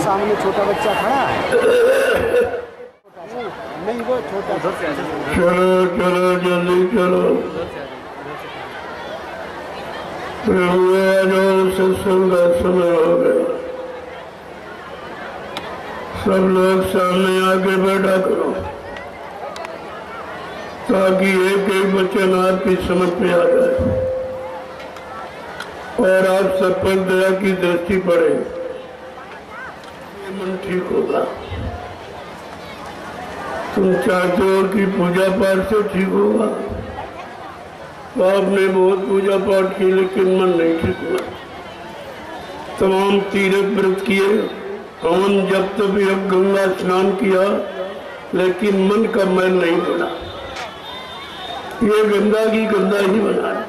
सामने छोटा बच्चा खड़ा है, नहीं वो छोटा। चलो चलो जल्दी चलो, जो सत्संग का समय हो गया। सब लोग सामने आके बैठा करो ताकि एक एक वचन आपकी समझ में आ जाए और आप सब पर दया की दृष्टि पड़े, मन ठीक होगा। तुम चाहते हो कि पूजा पाठ से ठीक होगा, तो आपने बहुत पूजा पाठ की लेकिन मन नहीं ठीक हुआ। तमाम तीर्थ व्रत किए, हवन जब तब अब गंगा स्नान किया, लेकिन मन का मैल नहीं बना। ये गंदा की गंदा ही बना है,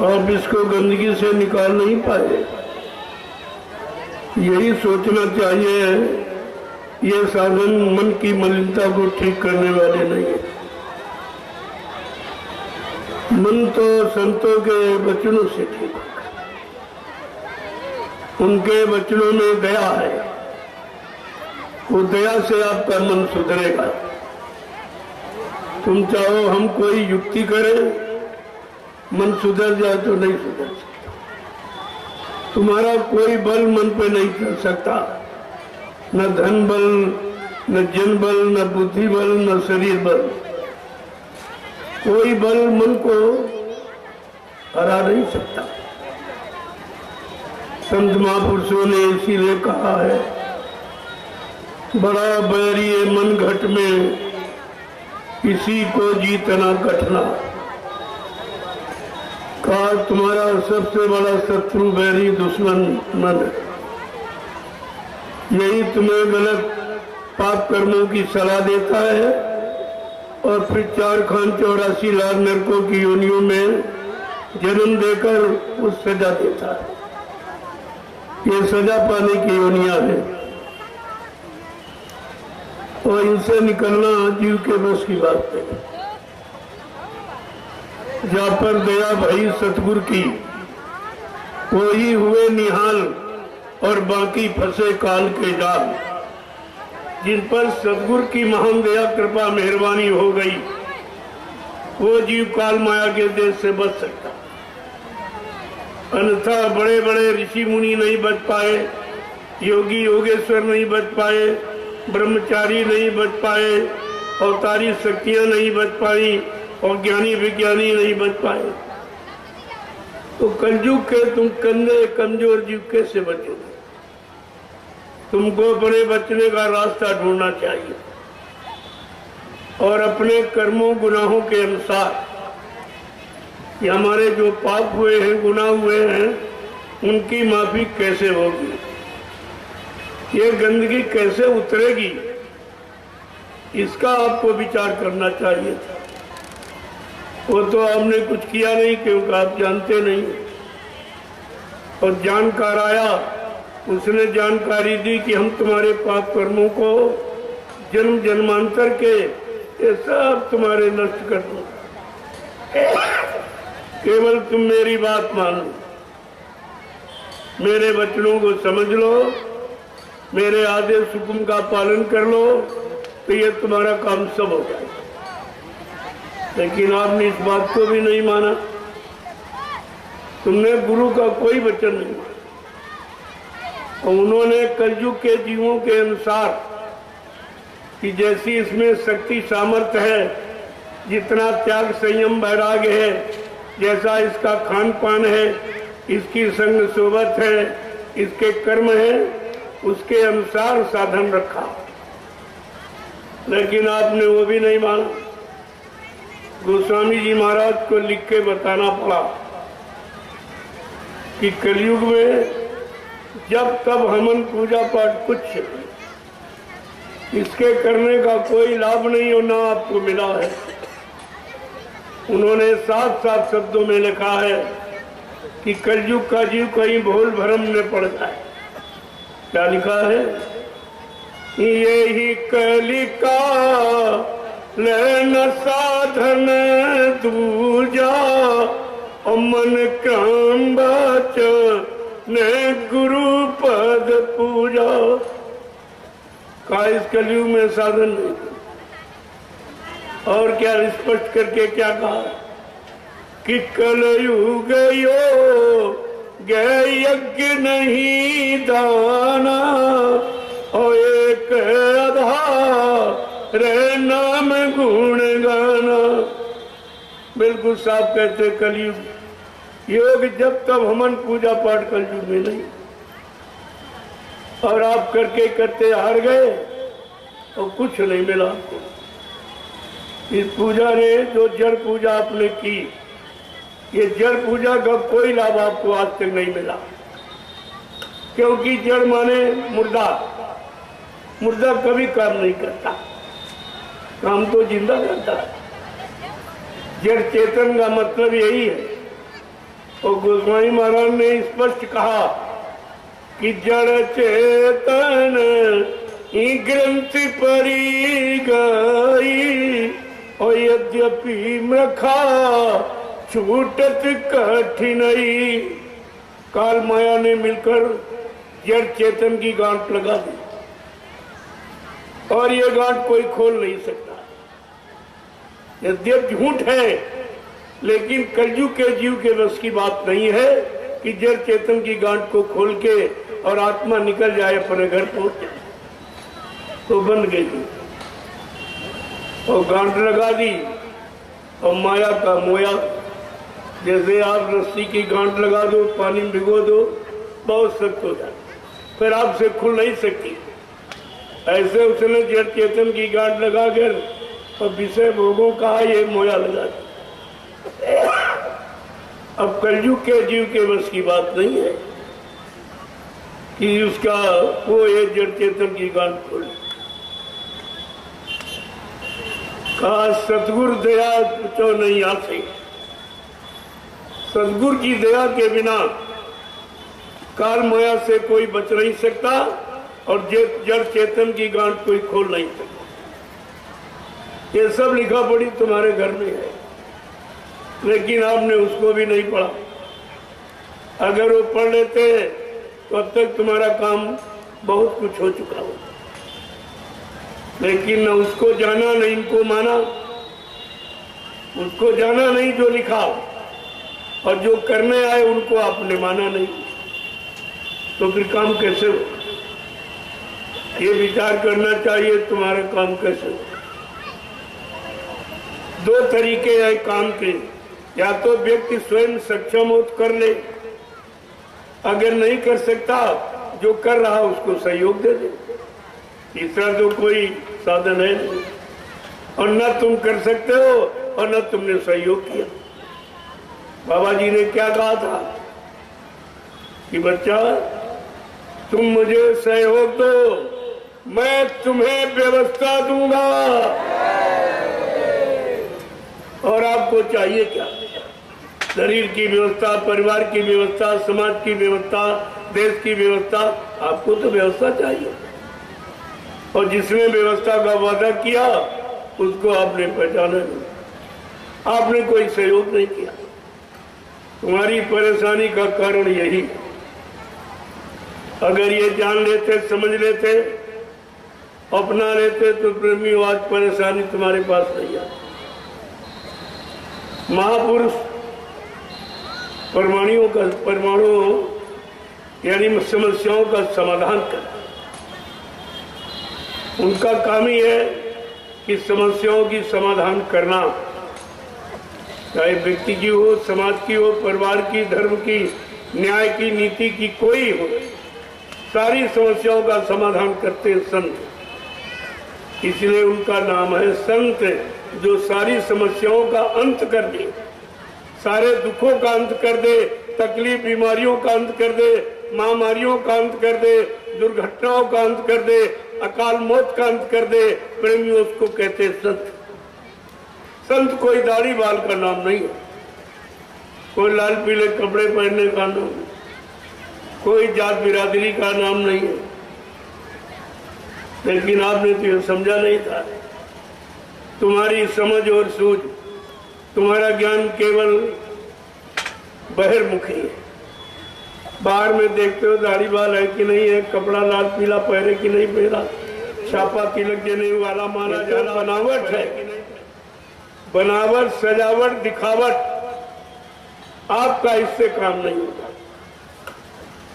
आप इसको गंदगी से निकाल नहीं पाए। यही सोचना चाहिए, ये साधन मन की मलिनता को ठीक करने वाले नहीं है। मन तो संतों के वचनों से ठीक होगा, उनके वचनों में दया है, वो दया से आपका मन सुधरेगा। तुम चाहो हम कोई युक्ति करें, मन सुधर जाए तो नहीं सुधर सकता। तुम्हारा कोई बल मन पे नहीं चल सकता, न धन बल, न जन बल, न बुद्धि बल, न शरीर बल। कोई बल मन को हरा नहीं सकता। संत महापुरुषों ने इसीलिए कहा है, बड़ा बैरी है मन घट में, किसी को जीतना कठिना। कहा तुम्हारा सबसे बड़ा शत्रु बैरी दुश्मन मन है। यही तुम्हें गलत पाप कर्मों की सलाह देता है और फिर 4 खान 84 लाख नरकों की योनियों में जन्म देकर उस सजा देता है। ये सजा पाने की योनियां हैं और इनसे निकलना जीव के बस की बात नहीं। जहाँ पर दया भई सतगुरु की, वही हुए निहाल और बाकी फंसे काल के जाल। जिन पर सतगुरु की महान दया कृपा मेहरबानी हो गई, वो जीव काल माया के देश से बच सकता। अन्यथा बड़े बड़े ऋषि मुनि नहीं बच पाए, योगी योगेश्वर नहीं बच पाए, ब्रह्मचारी नहीं बच पाए, अवतारी शक्तियां नहीं बच पाई और ज्ञानी विज्ञानी नहीं बच पाए। तो कलयुग के तुम कंधे कमजोर जीव कैसे बचोगे? तुमको अपने बचने का रास्ता ढूंढना चाहिए और अपने कर्मों गुनाहों के अनुसार कि हमारे जो पाप हुए हैं, गुनाह हुए हैं, उनकी माफी कैसे होगी, ये गंदगी कैसे उतरेगी, इसका आपको विचार करना चाहिए था। वो तो आपने कुछ किया नहीं क्योंकि आप जानते नहीं। और जानकार आया, उसने जानकारी दी कि हम तुम्हारे पाप कर्मों को जन्म जन्मांतर के ये सब तुम्हारे नष्ट कर दो। केवल तुम मेरी बात मानो, मेरे वचनों को समझ लो, मेरे आदेश हुक्म का पालन कर लो, तो ये तुम्हारा काम सब हो जाएगा। लेकिन आपने इस बात को भी नहीं माना, तुमने गुरु का कोई वचन नहीं माना। और उन्होंने कलयुग के जीवों के अनुसार कि जैसी इसमें शक्ति सामर्थ्य है, जितना त्याग संयम वैराग्य है, जैसा इसका खान पान है, इसकी संग सोबत है, इसके कर्म है, उसके अनुसार साधन रखा। लेकिन आपने वो भी नहीं माना। गोस्वामी जी महाराज को लिख के बताना पड़ा कि कलयुग में जब तब हवन पूजा पाठ कुछ इसके करने का कोई लाभ नहीं होना आपको मिला है। उन्होंने साफ साफ शब्दों में लिखा है कि कलयुग का जीव कहीं भूल भ्रम में पड़ जाए। क्या लिखा है? यही कलिका लेन साधन दूजा मन काम बच ने गुरु पद कहा इस कलयुग में साधन नहीं। और क्या स्पष्ट करके क्या कहा कि कलयुग गए यज्ञ नहीं दाना और एक आधार नाम गुण गाना। बिल्कुल साफ कहते कलयुग योग जब तब हमन पूजा पाठ कलयुग में नहीं, और आप करके करते हार गए और कुछ नहीं मिला आपको। इस पूजा ने जो जड़ पूजा आपने की, ये जड़ पूजा का कोई लाभ आपको आज तक नहीं मिला, क्योंकि जड़ माने मुर्दा। मुर्दा कभी काम नहीं करता, काम तो जिंदा करता है। जड़ चेतन का मतलब यही है। और गोस्वामी महाराज ने स्पष्ट कहा कि जड़ चेतन ग्रंथि परी गई और यद्यपि मृखा छूटत कठिनाई। काल माया ने मिलकर जड़ चेतन की गांठ लगा दी और ये गांठ कोई खोल नहीं सकता। यद्यप झूठ है, लेकिन कलयुग के जीव के बस की बात नहीं है कि जड़ चेतन की गांठ को खोल के और आत्मा निकल जाए अपने घर पहुंच जाए। तो बन गई और गांठ लगा दी और माया का मोया। जैसे आप रस्सी की गांठ लगा दो, पानी में भिगो दो, बहुत सख्त हो जाए, फिर आपसे खुल नहीं सकती। ऐसे उसने जड़ चेतन की गांठ लगा कर और विषय भोगों का ये मोया लगा दिया। अब कलयुग के जीव के बस की बात नहीं है कि उसका वो ये जड़ चेतन की गांठ खोले। कहा सतगुरु दया तो नहीं आती। सतगुरु की दया के बिना काल माया से कोई बच नहीं सकता और जड़ चेतन की गांठ कोई खोल नहीं सकता। ये सब लिखा पढ़ी तुम्हारे घर में है, लेकिन आपने उसको भी नहीं पढ़ा। अगर वो पढ़ लेते तो अब तक तुम्हारा काम बहुत कुछ हो चुका हो, लेकिन न उसको जाना न इनको माना। उसको जाना नहीं जो लिखा, और जो करने आए उनको आपने माना नहीं, तो फिर काम कैसे हो? ये विचार करना चाहिए तुम्हारा काम कैसे हो। दो तरीके हैं काम के, या तो व्यक्ति स्वयं सक्षम हो तो कर ले, अगर नहीं कर सकता जो कर रहा उसको सहयोग दे दे। तीसरा तो कोई साधन है नहीं, और न तुम कर सकते हो और न तुमने सहयोग किया। बाबा जी ने क्या कहा था कि बच्चा तुम मुझे सहयोग दो, मैं तुम्हें व्यवस्था दूंगा। और आपको चाहिए क्या? शरीर की व्यवस्था, परिवार की व्यवस्था, समाज की व्यवस्था, देश की व्यवस्था। आपको तो व्यवस्था चाहिए, और जिसने व्यवस्था का वादा किया उसको आपने पहचाना नहीं, आपने कोई सहयोग नहीं किया। तुम्हारी परेशानी का कारण यही। अगर ये जान लेते, समझ लेते, अपना लेते तो प्रेमी आज परेशानी तुम्हारे पास नहीं आती। महापुरुष परमाणु यानी समस्याओं का समाधान कर, उनका काम ही है कि समस्याओं की समाधान करना, चाहे व्यक्ति की हो, समाज की हो, परिवार की, धर्म की, न्याय की, नीति की, कोई हो, सारी समस्याओं का समाधान करते हैं संत। इसलिए उनका नाम है संत, जो सारी समस्याओं का अंत कर दे, सारे दुखों का अंत कर दे, तकलीफ बीमारियों का अंत कर दे, महामारियों का अंत कर दे, दुर्घटनाओं का अंत कर दे, अकाल मौत का अंत कर दे। प्रेमी उसको कहते संत। संत कोई दाढ़ी बाल का नाम नहीं है, कोई लाल पीले कपड़े पहनने का नाम, कोई जात बिरादरी का नाम नहीं है। लेकिन आपने तो यह समझा नहीं था। तुम्हारी समझ और सूझ, तुम्हारा ज्ञान केवल बहिर्मुखी है। बाहर में देखते हो दाढ़ी बाल है कि नहीं है, कपड़ा लाल पीला पहने कि नहीं पहना, छापा तिलक देने वाला माना जाना बनावट है। बनावट, सजावट, दिखावट आपका इससे काम नहीं होगा।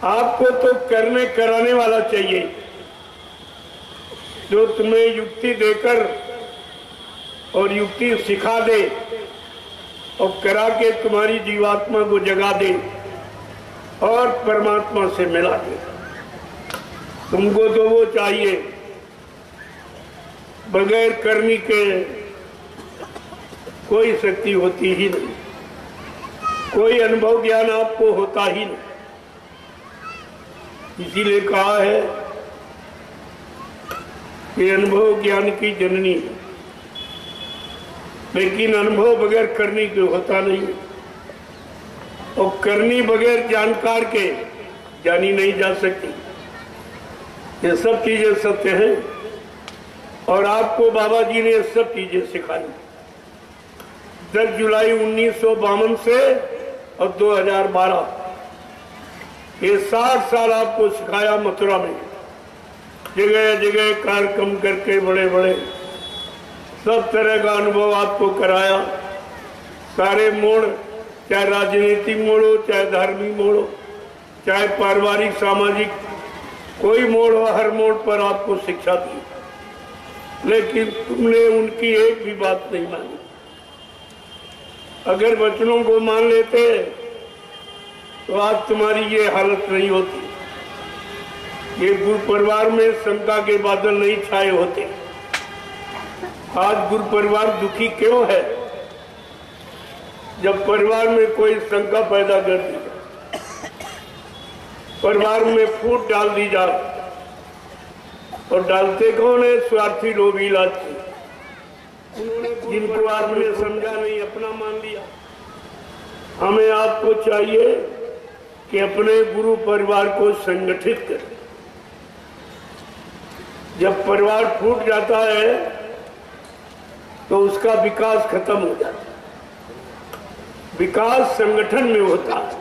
आपको तो करने कराने वाला चाहिए, जो तुम्हें युक्ति देकर और युक्ति सिखा दे और करा के तुम्हारी जीवात्मा को जगा दे और परमात्मा से मिला दे। तुमको तो वो चाहिए, बगैर करनी के कोई शक्ति होती ही नहीं, कोई अनुभव ज्ञान आपको होता ही नहीं। इसीलिए कहा है कि अनुभव ज्ञान की जननी है, लेकिन अनुभव बगैर करनी के होता नहीं, और करनी बगैर जानकार के जानी नहीं जा सकती। ये सब चीजें सत्य हैं और आपको बाबा जी ने सब चीजें सिखाई। 10 जुलाई 1952 से और 2012 ये 60 साल आपको सिखाया। मथुरा में जगह जगह कार्यक्रम करके बड़े बड़े सब तरह का अनुभव आपको कराया। सारे मोड़, चाहे राजनीतिक मोड़ हो, चाहे धार्मिक मोड़ हो, चाहे पारिवारिक सामाजिक, कोई मोड़ हो, हर मोड़ पर आपको शिक्षा दी। लेकिन तुमने उनकी एक भी बात नहीं मानी। अगर वचनों को मान लेते तो आज तुम्हारी ये हालत नहीं होती, ये गुरु परिवार में शंका के बादल नहीं छाए होते। आज गुरु परिवार दुखी क्यों है? जब परिवार में कोई शंका पैदा कर दी, परिवार में फूट डाल दी जाए, और डालते कौन है? स्वार्थी लोग, लालची, जिनको आपने समझा नहीं, अपना मान लिया। हमें आपको चाहिए कि अपने गुरु परिवार को संगठित करें। जब परिवार फूट जाता है तो उसका विकास खत्म हो जाता है। विकास संगठन में होता है,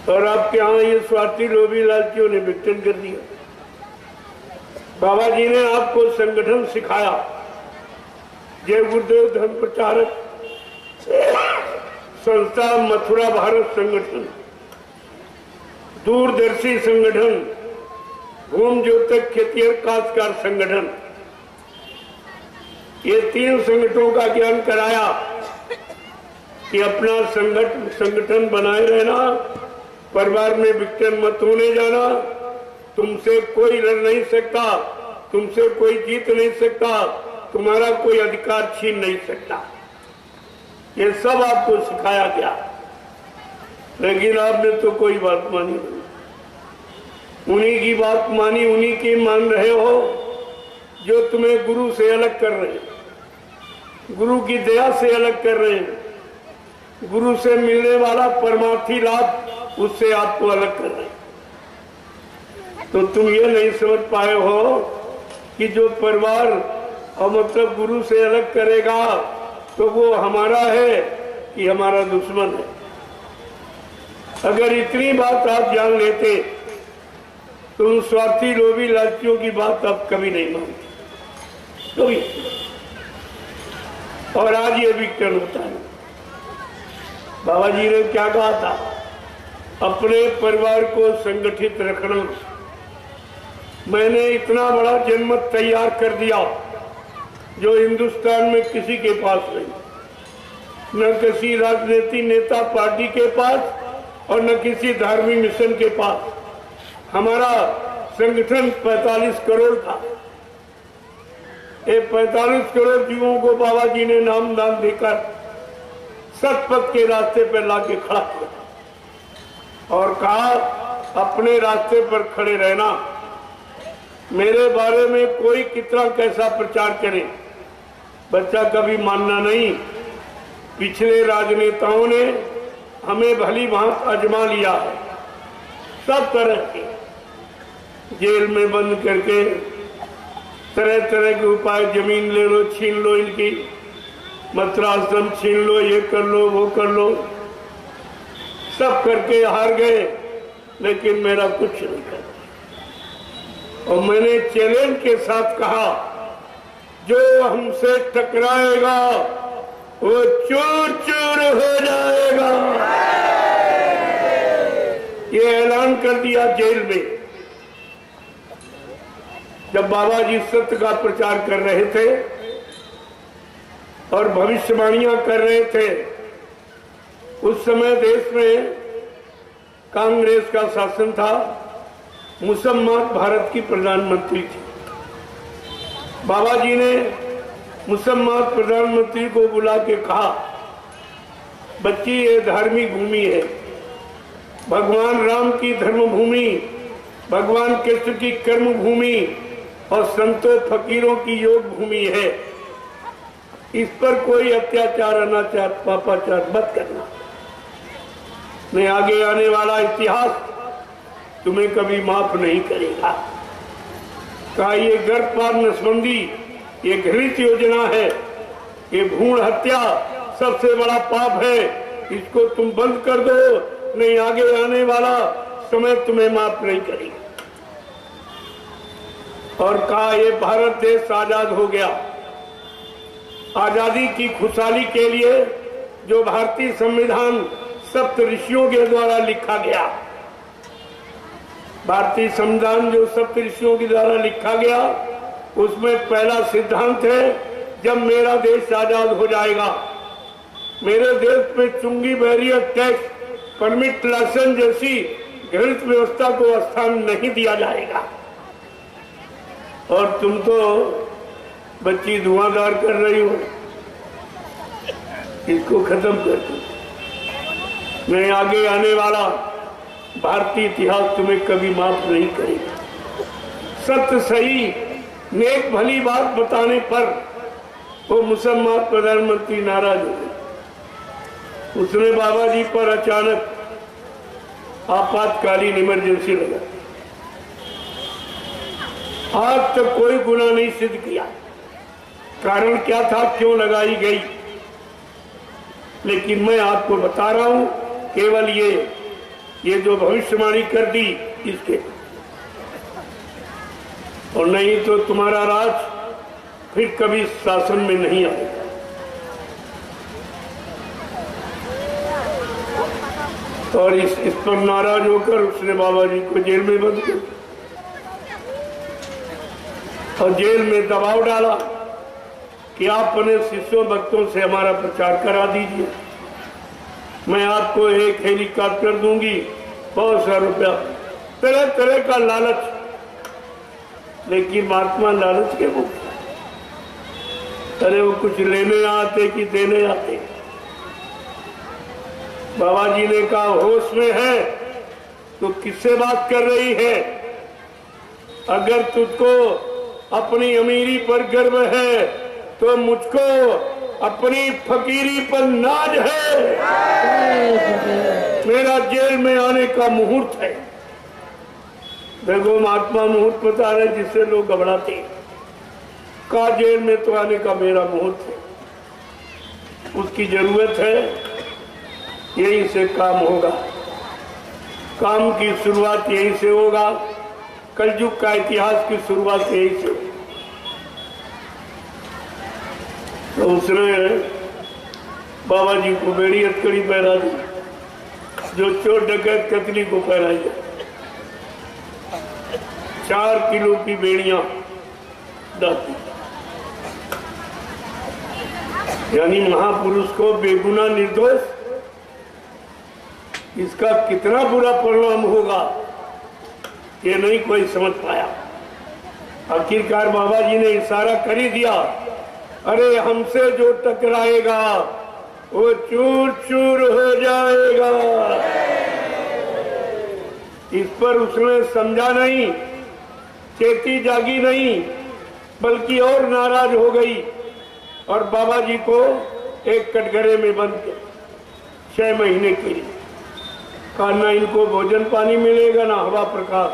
और आपके यहाँ ये स्वार्थी लोभी लालचियों ने विघटन कर दिया। बाबा जी ने आपको संगठन सिखाया। जय गुरुदेव धर्म प्रचारक संस्था, मथुरा भारत संगठन, दूरदर्शी संगठन, भूम ज्योतक खेतिहर काश्तकार संगठन, ये 3 संगठनों का ज्ञान कराया कि अपना संगठन बनाए रहना, परिवार में विघटन मत होने जाना। तुमसे कोई लड़ नहीं सकता, तुमसे कोई जीत नहीं सकता, तुम्हारा कोई अधिकार छीन नहीं सकता। ये सब आपको सिखाया गया, लेकिन आपने तो कोई बात मानी नहीं। उन्हीं की बात मानी, उन्हीं की मान रहे हो जो तुम्हें गुरु से अलग कर रहे हैं, गुरु की दया से अलग कर रहे हैं। गुरु से मिलने वाला परमार्थी लाभ, उससे आपको अलग कर रहे हैं। तो तुम ये नहीं समझ पाए हो कि जो परिवार और मतलब गुरु से अलग करेगा तो वो हमारा है कि हमारा दुश्मन है। अगर इतनी बात आप जान लेते तो उन स्वार्थी लोभी लालचियों की बात आप कभी नहीं मानते, कभी। और आज ये विघटन होता है। बाबा जी ने क्या कहा था? अपने परिवार को संगठित रखना। मैंने इतना बड़ा जनमत तैयार कर दिया जो हिंदुस्तान में किसी के पास नहीं, न किसी राजनीतिक नेता पार्टी के पास और न किसी धार्मिक मिशन के पास। हमारा संगठन 45 करोड़ था। ये 45 करोड़ जीवों को बाबा जी ने नाम दान देकर सतपथ के रास्ते पर लाके खड़ा किया और कहा, अपने रास्ते पर खड़े रहना। मेरे बारे में कोई कितना कैसा प्रचार करे, बच्चा कभी मानना नहीं। पिछले राजनेताओं ने हमें भली भांत आजमा लिया है, सब तरह के, जेल में बंद करके तरह तरह के उपाय, जमीन ले लो, छीन लो इनकी, मथुराश्रम छीन लो, ये कर लो, वो कर लो, सब करके हार गए, लेकिन मेरा कुछ नहीं कर। और मैंने चैलेंज के साथ कहा, जो हमसे टकराएगा वो चूर चूर हो जाएगा। ये ऐलान कर दिया जेल में। जब बाबा जी सत्य का प्रचार कर रहे थे और भविष्यवाणियां कर रहे थे, उस समय देश में कांग्रेस का शासन था, मुसम्मात भारत की प्रधानमंत्री थी। बाबा जी ने मुसम्मात प्रधानमंत्री को बुला के कहा, बच्ची ये धार्मिक भूमि है, भगवान राम की धर्म भूमि, भगवान कृष्ण की कर्म भूमि और संतों फकीरों की योग भूमि है। इस पर कोई अत्याचार, अनाचार, पापाचार मत करना। नहीं, आगे आने वाला इतिहास तुम्हें कभी माफ नहीं करेगा। कहा ये गर्भपात नसबंदी ये घृणित योजना है, ये भ्रूण हत्या सबसे बड़ा पाप है, इसको तुम बंद कर दो, नहीं आगे आने वाला समय तुम्हें माफ नहीं करेगा। और कहा ये भारत देश आजाद हो गया। आजादी की खुशहाली के लिए जो भारतीय संविधान सप्त ऋषियों के द्वारा लिखा गया, भारतीय संविधान जो सप्त ऋषियों के द्वारा लिखा गया, उसमें पहला सिद्धांत है, जब मेरा देश आजाद हो जाएगा, मेरे देश में चुंगी, बैरियर, टैक्स, परमिट, लाइसेंस जैसी घृणित व्यवस्था को स्थान नहीं दिया जाएगा। और तुम तो बच्ची धुआंधार कर रही हो, इसको खत्म कर दो। मैं आगे आने वाला भारतीय इतिहास तुम्हें कभी माफ नहीं करेगा। सत्य, सही, नेक भली बात बताने पर वो मुसम्मात प्रधानमंत्री नाराज हो गए। उसने बाबा जी पर अचानक आपातकालीन इमरजेंसी लगा। आज तक कोई गुनाह नहीं सिद्ध किया। कारण क्या था, क्यों लगाई गई, लेकिन मैं आपको बता रहा हूं, केवल ये जो भविष्यवाणी कर दी इसके, और नहीं तो तुम्हारा राज फिर कभी शासन में नहीं आएगा। और इस पर नाराज होकर उसने बाबा जी को जेल में बंद कर और जेल में दबाव डाला कि आप अपने शिष्यों भक्तों से हमारा प्रचार करा दीजिए, मैं आपको एक हेलीकॉप्टर दूंगी, बहुत सारा रुपया, तरह तरह का लालच। लेकिन महात्मा लालच के भूखे, अरे वो कुछ लेने आते कि देने आते। बाबा जी ने कहा, होश में है तो किससे बात कर रही है? अगर तुझको अपनी अमीरी पर गर्व है तो मुझको अपनी फकीरी पर नाज है। मेरा जेल में आने का मुहूर्त है। देखो महात्मा मुहूर्त बता रहे जिससे लोग घबराते। का जेल में तो आने का मेरा मुहूर्त है, उसकी जरूरत है, यहीं से काम होगा। काम की शुरुआत यहीं से होगा। कलयुग का इतिहास की शुरुआत यहीं से। तो उसने बाबा जी को बेड़ी हथकड़ी पहना दी, जो चोर डकैत कतली को पहनाई जाए। 4 किलो की बेड़ियां डाली, यानी महापुरुष को बेगुनाह निर्दोष, इसका कितना बुरा परिणाम होगा ये नहीं कोई समझ पाया। आखिरकार बाबा जी ने इशारा कर ही दिया, अरे हमसे जो टकराएगा वो चूर चूर हो जाएगा। इस पर उसने समझा नहीं, चेती जागी नहीं, बल्कि और नाराज हो गई और बाबा जी को एक कटघरे में बंद किया 6 महीने के लिए। कहा ना इनको भोजन पानी मिलेगा ना हवा प्रकाश,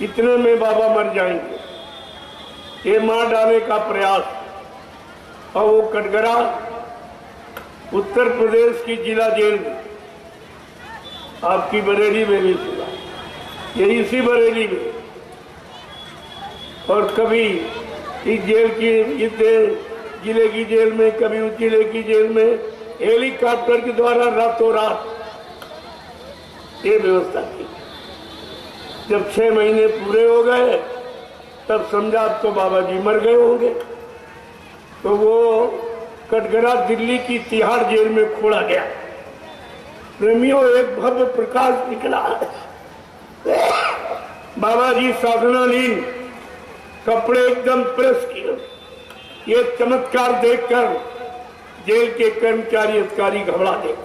इतने में बाबा मर जाएंगे। ये मार डालने का प्रयास। और वो कटघरा उत्तर प्रदेश की जिला जेल में, आपकी बरेली में भी सुना, ये इसी बरेली में और कभी इस जेल की इस जिले की जेल में, कभी उस जिले की जेल में हेलीकॉप्टर के द्वारा रातों रात ये व्यवस्था की। जब 6 महीने पूरे हो गए तब समझा अब तो बाबा जी मर गए होंगे, तो वो कटघरा दिल्ली की तिहाड़ जेल में खोला गया। प्रेमियों, एक भव्य प्रकाश निकला। बाबा जी साधनालीन, कपड़े एकदम प्रेस किए। ये चमत्कार देखकर जेल के कर्मचारी अधिकारी घबरा गए।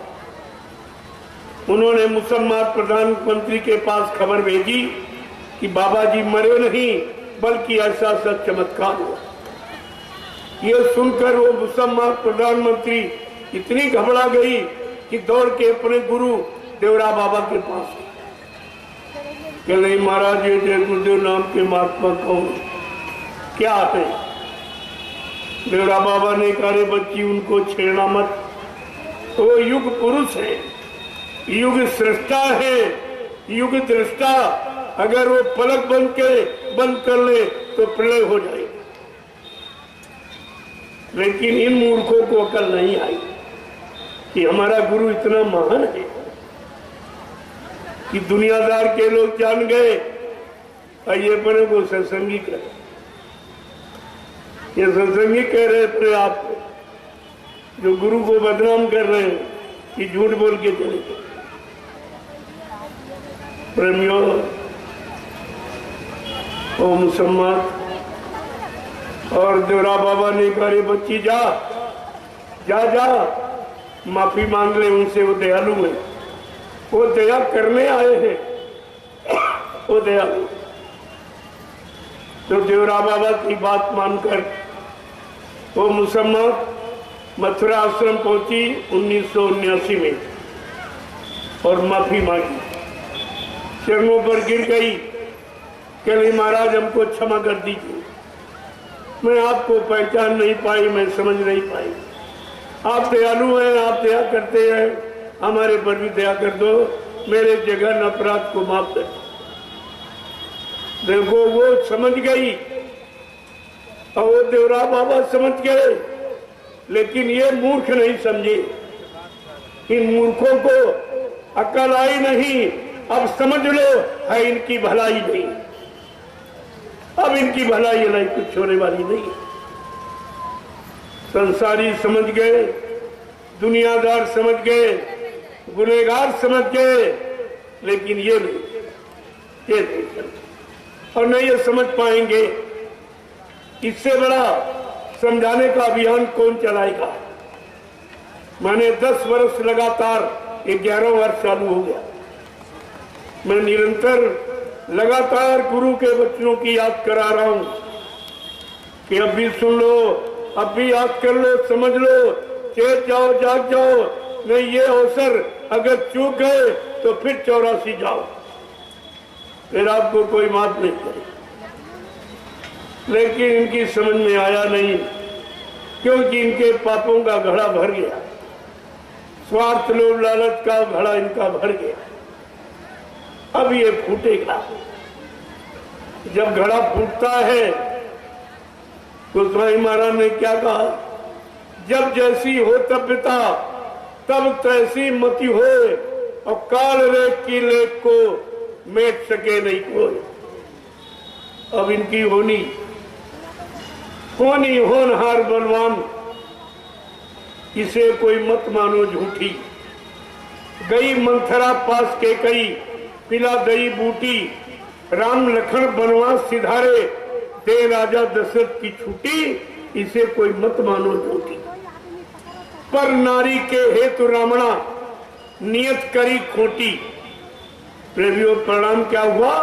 उन्होंने मुसलमान प्रधानमंत्री के पास खबर भेजी कि बाबा जी मरे नहीं, बल्कि ऐसा सच चमत्कार हुआ। ये सुनकर वो मुसलमान प्रधानमंत्री इतनी घबरा गई कि दौड़ के अपने गुरु देवरा बाबा के पास कि नहीं महाराज, ये जय गुरुदेव नाम के महात्मा कौन क्या है? देवरा बाबा ने कहा, बच्ची उनको छेड़ना मत, वो युग पुरुष है, युग सृष्टा है, युग दृष्टा। अगर वो पलक बंद कर ले तो प्रलय हो जाए। लेकिन इन मूर्खों को अकल नहीं आई कि हमारा गुरु इतना महान है कि दुनियादार के लोग जान गए। ये अपने को सत्संगी कर, ये सत्संगी कह रहे अपने आप को, जो गुरु को बदनाम कर रहे हैं कि झूठ बोल के चले गए। प्रेमियों, ओ मुसलमान, और देवरा बाबा ने कहा, बच्ची जा जा जा, माफी मांग ले उनसे, वो दयालु है, वो दया करने आए हैं, वो दयालु। तो देवरा बाबा की बात मानकर वो मुसलमान मथुरा आश्रम पहुंची 1979 में और माफी मांगी, चरणों पर गिर गई। कहली, महाराज हमको क्षमा कर दीजिए, मैं आपको पहचान नहीं पाई, मैं समझ नहीं पाई। आप दयालु हैं, आप दया करते हैं, हमारे पर भी दया कर दो, मेरे जघन अपराध को माफ कर दो। देखो, वो समझ गई और वो देवरा बाबा समझ गए, लेकिन ये मूर्ख नहीं समझे। इन मूर्खों को अकल आई नहीं। अब समझ लो, है इनकी भलाई नहीं, अब इनकी भलाई नहीं, कुछ होने वाली नहीं। संसारी समझ गए, दुनियादार समझ गए, गुनहगार समझ गए, लेकिन ये नहीं समझ, और न ये समझ पाएंगे। इससे बड़ा समझाने का अभियान कौन चलाएगा? मैंने 10 वर्ष लगातार, 11 वर्ष चालू हो गया, मैं निरंतर लगातार गुरु के बच्चों की याद करा रहा हूं कि अब भी सुन लो, अब भी याद कर लो, समझ लो, चेत जाओ, जाग जाओ। नहीं, ये अवसर अगर चूक गए तो फिर 84 जाओ, फिर आपको कोई माफ नहीं करे। लेकिन इनकी समझ में आया नहीं, क्योंकि इनके पापों का घड़ा भर गया, स्वार्थ लोभ लालच का घड़ा इनका भर गया। अब ये फूटेगा। जब घड़ा फूटता है तो स्वामी महाराज ने क्या कहा? जब जैसी हो तप्यता, तब तैसी मति हो, और काल रेख की लेख को मेट सके नहीं कोई। अब इनकी होनी होनहार बलवान, इसे कोई मत मानो झूठी। गई मंथरा पास के कई, पिला दई बूटी, राम लखन बनवास सिधारे, दे राजा दशरथ की छुट्टी, इसे कोई मत मानो झूठी। पर नारी के हेतु रामणा, नियत करी खोटी। प्रेमियों, परिणाम क्या हुआ?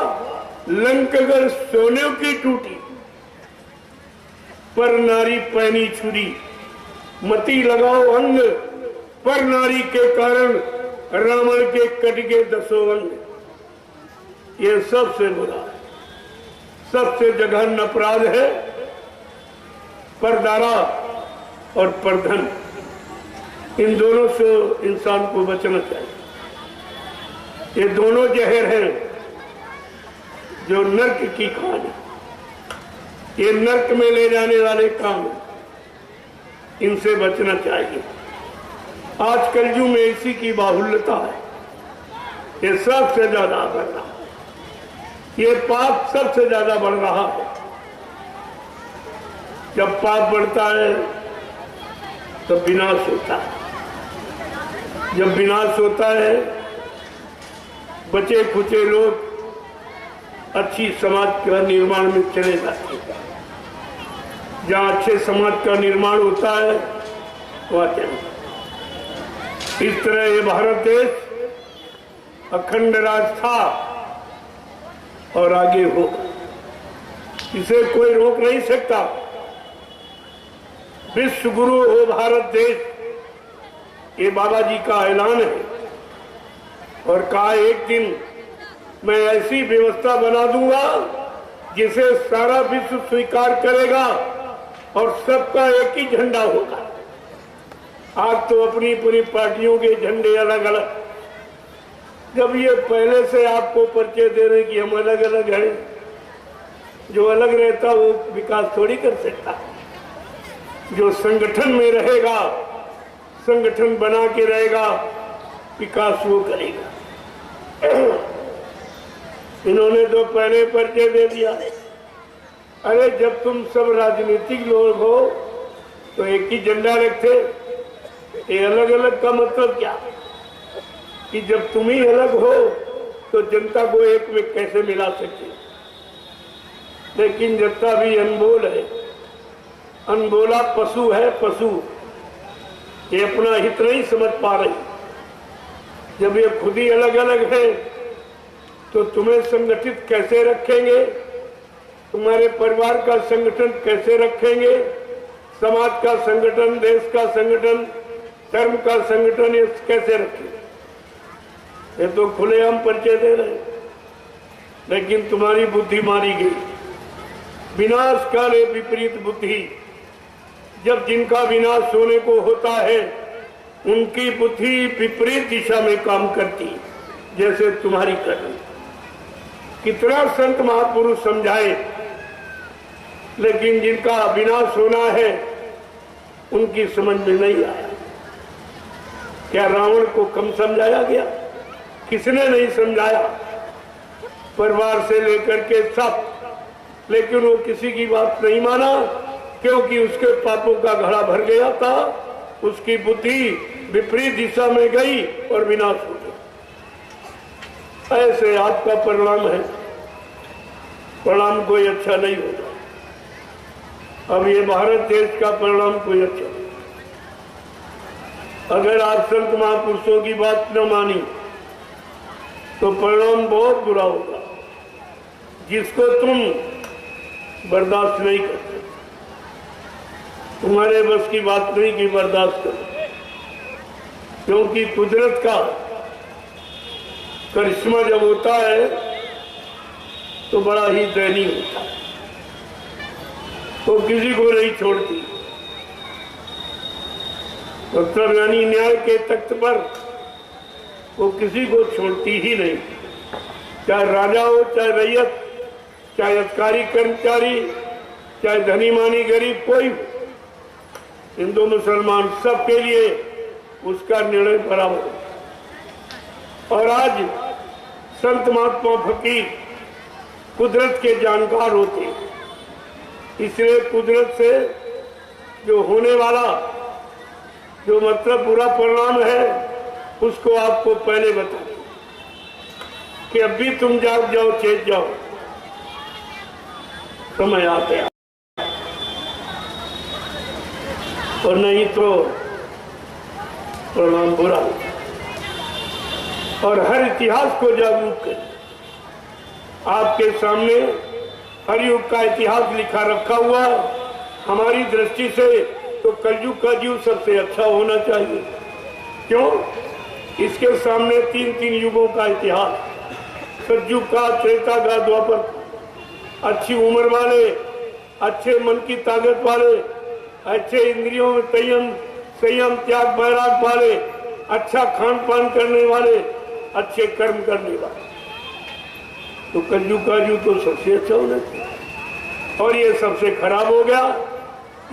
लंकगर सोने की टूटी, पर नारी पहनी छुरी। मती लगाओ अंग, पर नारी के कारण रावण के कट गए 10 अंग। ये सबसे बुरा, सबसे जघन्य अपराध है परदारा और परधन। इन दोनों से इंसान को बचना चाहिए। ये दोनों जहर हैं जो नर्क की कहानी। ये नर्क में ले जाने वाले काम, इनसे बचना चाहिए। आज कलयुग में इसी की बाहुल्यता है, ये सबसे ज्यादा बढ़ रहा है, ये पाप सबसे ज्यादा बढ़ रहा है। जब पाप बढ़ता है तो विनाश होता है, जब विनाश होता है बचे खुचे लोग अच्छी समाज का निर्माण में चले जाते हैं। जहाँ अच्छे समाज का निर्माण होता है वह चले। इस तरह ये भारत देश अखंड राज था और आगे होगा, इसे कोई रोक नहीं सकता। विश्व गुरु हो भारत देश, ये बाबा जी का ऐलान है। और कहा एक दिन मैं ऐसी व्यवस्था बना दूंगा जिसे सारा विश्व स्वीकार करेगा और सबका एक ही झंडा होगा। आज तो अपनी पूरी पार्टियों के झंडे अलग अलग, जब ये पहले से आपको परिचय दे रहे कि हम अलग अलग हैं, जो अलग रहता वो विकास थोड़ी कर सकता। जो संगठन में रहेगा, संगठन बना के रहेगा, विकास वो करेगा। इन्होंने तो पहले परिचय दे दिया। अरे जब तुम सब राजनीतिक लोग हो तो एक ही झंडा रखते, ये अलग अलग का मतलब क्या कि जब तुम ही अलग हो तो जनता को एक में कैसे मिला सकते। लेकिन जनता भी अनमोल है, अनबोला पशु है, पशु। ये अपना हित नहीं समझ पा रही। जब ये खुद ही अलग अलग है तो तुम्हें संगठित कैसे रखेंगे, तुम्हारे परिवार का संगठन कैसे रखेंगे, समाज का संगठन, देश का संगठन, धर्म का संगठन, ये कैसे रखेंगे। ये तो खुलेआम परिचय दे रहे, लेकिन तुम्हारी बुद्धि मारी गई। विनाश काले विपरीत बुद्धि। जब जिनका विनाश होने को होता है उनकी बुद्धि विपरीत दिशा में काम करती, जैसे तुम्हारी करनी। कितना संत महापुरुष समझाए, लेकिन जिनका विनाश होना है उनकी समझ में नहीं आया। क्या रावण को कम समझाया गया? किसने नहीं समझाया, परिवार से लेकर के सब। लेकिन वो किसी की बात नहीं माना, क्योंकि उसके पापों का घड़ा भर गया था, उसकी बुद्धि विपरीत दिशा में गई और विनाश हो गया। ऐसे आपका परिणाम है, परिणाम कोई अच्छा नहीं होगा। अब ये भारत देश का परिणाम कोई अच्छा नहीं। अगर आप संत महापुरुषों की बात न मानी तो परिणाम बहुत बुरा होगा, जिसको तुम बर्दाश्त नहीं करते। तुम्हारे बस की बात नहीं कि बर्दाश्त करो, क्योंकि कुदरत का करिश्मा जब होता है तो बड़ा ही दयनीय होता है। तो किसी को नहीं छोड़ती, मतलब यानी न्याय के तख्त पर वो किसी को छोड़ती ही नहीं। चाहे राजा हो, चाहे रैयत, चाहे अधिकारी कर्मचारी, चाहे धनी मानी गरीब, कोई हिंदू मुसलमान, सबके लिए उसका निर्णय बराबर है। और आज संत महात्मा फकीर कुदरत के जानकार होते, इसलिए कुदरत से जो होने वाला जो मतलब बुरा परिणाम है उसको आपको पहले बता दें कि अभी तुम जाग जाओ, चेत जाओ, समय आते हैं। और नहीं तो परिणाम बुरा होगा। और हर इतिहास को जागरूक करें। आपके सामने हर युग का इतिहास लिखा रखा हुआ। हमारी दृष्टि से तो कलयुग का जीव सबसे अच्छा होना चाहिए। क्यों? इसके सामने तीन तीन युगों का इतिहास, सतयुग का, त्रेता का, द्वापर। अच्छी उम्र वाले, अच्छे मन की ताकत वाले, अच्छे इंद्रियों में संयम त्याग बैराग वाले, अच्छा खान पान करने वाले, अच्छे कर्म करने वाले। तो कलयुग का जीव तो सबसे अच्छा होना चाहिए। और ये सबसे खराब हो गया।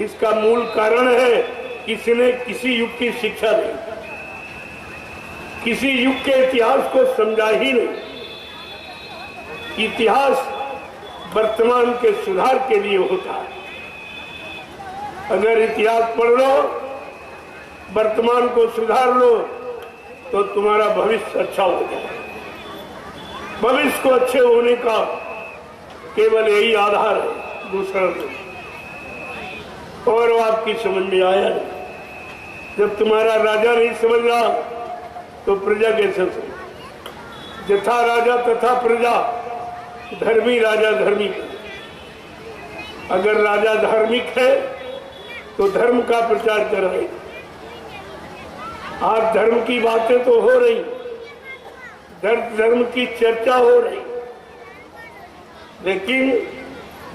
इसका मूल कारण है किसी ने किसी युग की शिक्षा नहीं, किसी युग के इतिहास को समझा ही नहीं। इतिहास वर्तमान के सुधार के लिए होता है। अगर इतिहास पढ़ लो, वर्तमान को सुधार लो, तो तुम्हारा भविष्य अच्छा हो जाए। भविष्य को अच्छे होने का केवल यही आधार है, दूसरा नहीं। और वो आपकी समझ में आया नहीं। जब तुम्हारा राजा नहीं समझ रहा तो प्रजा कैसे समझ? यथा राजा तथा प्रजा, धर्मी राजा धर्मी। अगर राजा धार्मिक है तो धर्म का प्रचार कर रहे। आज धर्म की बातें तो हो रही, धर्म की चर्चा हो रही, लेकिन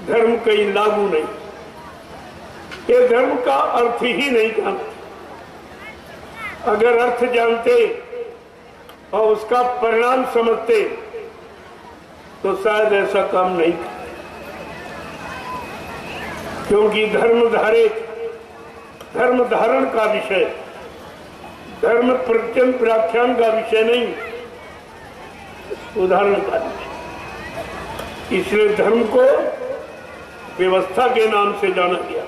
धर्म कहीं लागू नहीं। ये धर्म का अर्थ ही नहीं जानते। अगर अर्थ जानते और उसका परिणाम समझते तो शायद ऐसा काम नहीं करते। क्योंकि धर्म धारण का विषय, धर्म प्रवचन व्याख्यान का विषय नहीं, उदाहरण का विषय। इसलिए धर्म को व्यवस्था के नाम से जाना गया।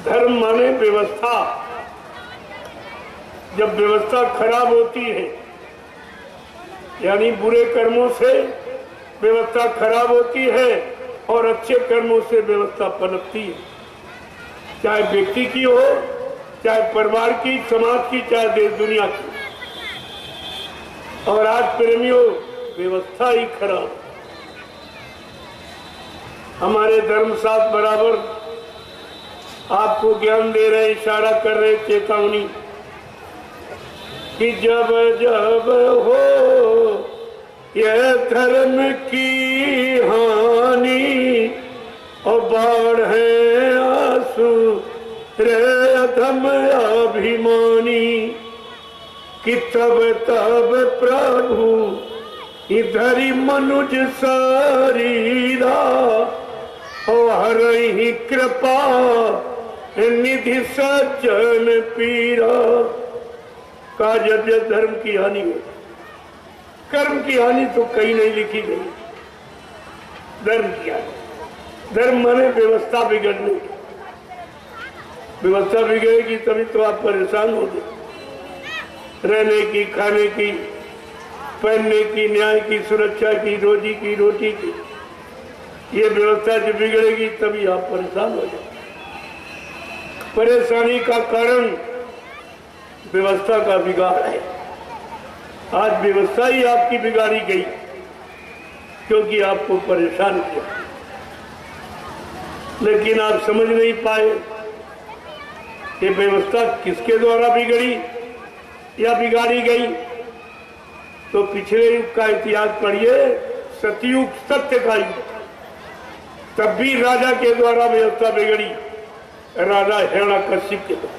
धर्म माने व्यवस्था। जब व्यवस्था खराब होती है, यानी बुरे कर्मों से व्यवस्था खराब होती है और अच्छे कर्मों से व्यवस्था पनपती है, चाहे व्यक्ति की हो, चाहे परिवार की, समाज की, चाहे देश दुनिया की। और आज प्रेमियों, व्यवस्था ही खराब। हमारे धर्मशास्त्र बराबर आपको ज्ञान दे रहे, इशारा कर रहे, चेतावनी कि जब जब हो यह धर्म की हानि और बाढ़ है आंसू रे अधम अभिमानी, कि तब तब प्रभु इधर मनुज शरीरा और हर ही कृपा निधि सज्जन पीरा। का जब जब धर्म की हानि हो, कर्म की हानि तो कहीं नहीं लिखी गई। धर्म की हानि, धर्म माने व्यवस्था बिगड़ने की। व्यवस्था बिगड़ेगी तभी तो आप परेशान होंगे। रहने की, खाने की, पहनने की, न्याय की, सुरक्षा की, रोजी की, रोटी की, ये व्यवस्था जब बिगड़ेगी तभी आप परेशान हो जाएंगे। परेशानी का कारण व्यवस्था का बिगाड़ है। आज व्यवस्था ही आपकी बिगाड़ी गई क्योंकि आपको परेशान किया, लेकिन आप समझ नहीं पाए कि व्यवस्था किसके द्वारा बिगड़ी या बिगाड़ी गई। तो पिछले युग का इतिहास पढ़िए, सतयुग, सत्य का युग, तब भी राजा के द्वारा व्यवस्था बिगड़ी। राजा हिरण्यकश्यप के द्वारा।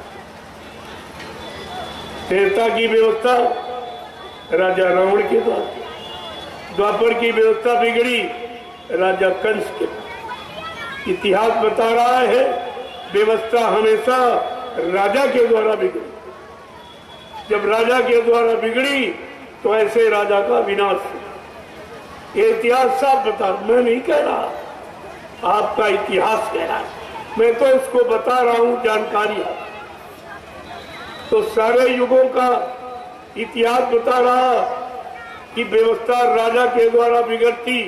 त्रेता की व्यवस्था राजा रावण के द्वारा। द्वापर की व्यवस्था बिगड़ी राजा कंस के द्वारा। इतिहास बता रहा है व्यवस्था हमेशा राजा के द्वारा बिगड़ी। जब राजा के द्वारा बिगड़ी तो ऐसे राजा का विनाश हुआ। ये इतिहास साफ बता, मैं नहीं कह रहा, आपका इतिहास कह रहा है। मैं तो इसको बता रहा हूं जानकारी। तो सारे युगों का इतिहास बता रहा कि व्यवस्था राजा के द्वारा बिगड़ती,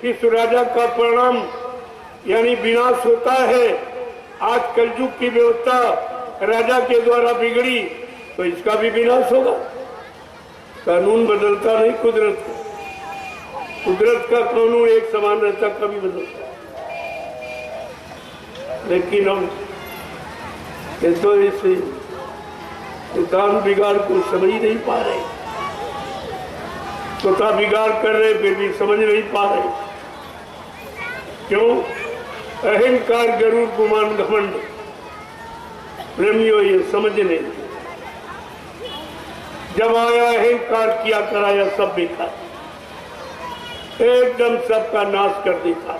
इस राजा का परिणाम यानी विनाश होता है। आज कलयुग की व्यवस्था राजा के द्वारा बिगड़ी तो इसका भी विनाश होगा। कानून बदलता नहीं, कुदरत का। कुदरत का कानून एक समान रहता, कभी बदलता। लेकिन हम ये तो इस दान बिगाड़ को समझ ही नहीं पा रहे, स्वतः बिगाड़ कर रहे फिर भी समझ नहीं पा रहे। क्यों? अहंकार, गरुड़, गुमान, घमंड। प्रेमियों, ये समझ नहीं। जब आया अहंकार, किया कराया सब बेकार, एकदम सबका नाश कर देता।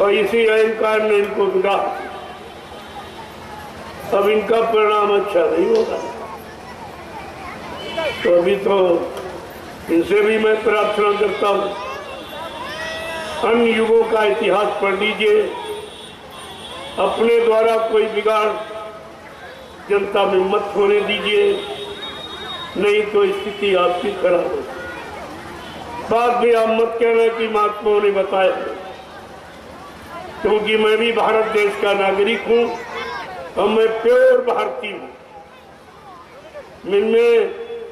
और इसी अहंकार ने इनको बिगाड़। अब इनका परिणाम अच्छा नहीं होगा। तो अभी तो इनसे भी मैं प्रार्थना करता हूँ, अन्य युगों का इतिहास पढ़ लीजिए, अपने द्वारा कोई बिगाड़ जनता में मत होने दीजिए, नहीं तो स्थिति आपकी खराब हो। बाद में आप मत कहना कि महात्माओं ने बताया, क्योंकि मैं भी भारत देश का नागरिक हूँ और मैं प्योर भारतीय हूँ।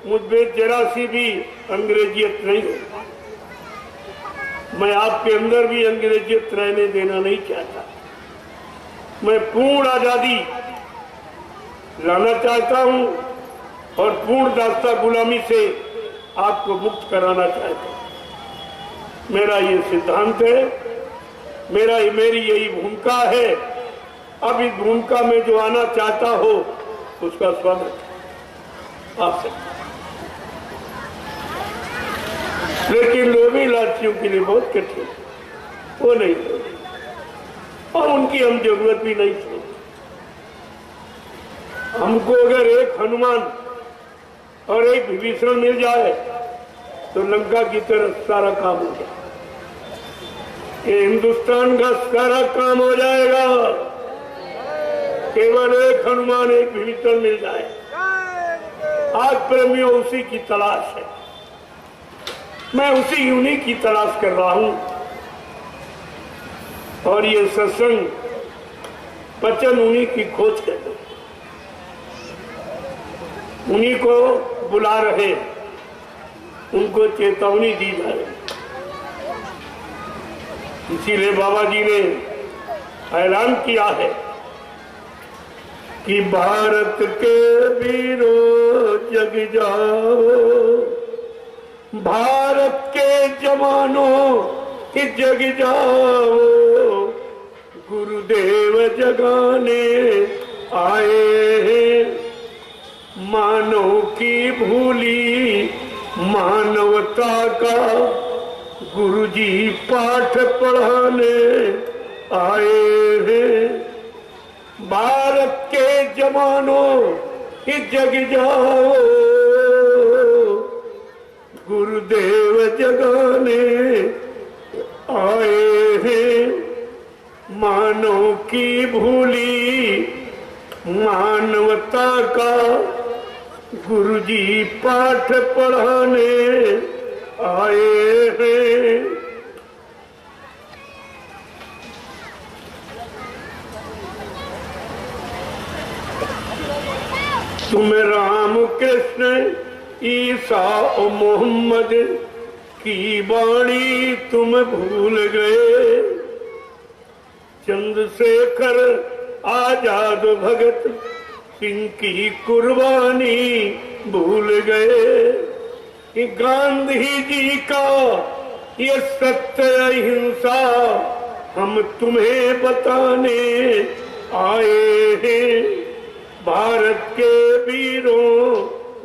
मुझमें जरा सी भी अंग्रेजियत नहीं है। मैं आपके अंदर भी अंग्रेजियत रहने देना नहीं चाहता। मैं पूर्ण आजादी लाना चाहता हूं और पूर्ण दास्ता गुलामी से आपको मुक्त कराना चाहता हूं। मेरा ये सिद्धांत है, मेरी यही भूमिका है। अब इस भूमिका में जो आना चाहता हो उसका स्वागत आ सकता, लेकिन लोभी लालचियों के लिए बहुत कठिन, वो नहीं और उनकी हम जरूरत भी नहीं थी। हमको अगर एक हनुमान और एक विभीषण मिल जाए तो लंका की तरह सारा काम हो जाए। ये हिंदुस्तान का सारा काम हो जाएगा, केवल एक हनुमान एक विभीषण मिल जाए। आज प्रेमियों उसी की तलाश है, मैं उन्हीं की तलाश कर रहा हूं। और ये सत्संग वचन उन्हीं की खोज कर दो, उन्हीं को बुला रहे, उनको चेतावनी दी जाए। इसीलिए बाबा जी ने ऐलान किया है कि भारत के वीरों जग जाओ, भारत के जवानों कि जग जाओ, गुरुदेव जगाने आए हैं। मानव की भूली मानवता का गुरुजी पाठ पढ़ाने आए हैं। भारत के जवानों कि जग जाओ, गुरुदेव जगाने आए हैं। मानव की भूली मानवता का गुरुजी पाठ पढ़ाने आए हैं। तुम राम कृष्ण ईसा और मोहम्मद की वाणी तुम भूल गए। चंद्रशेखर आजाद भगत सिंह की कुर्बानी भूल गए। कि गांधी जी का ये सत्य अहिंसा हम तुम्हें बताने आए हैं। भारत के वीरों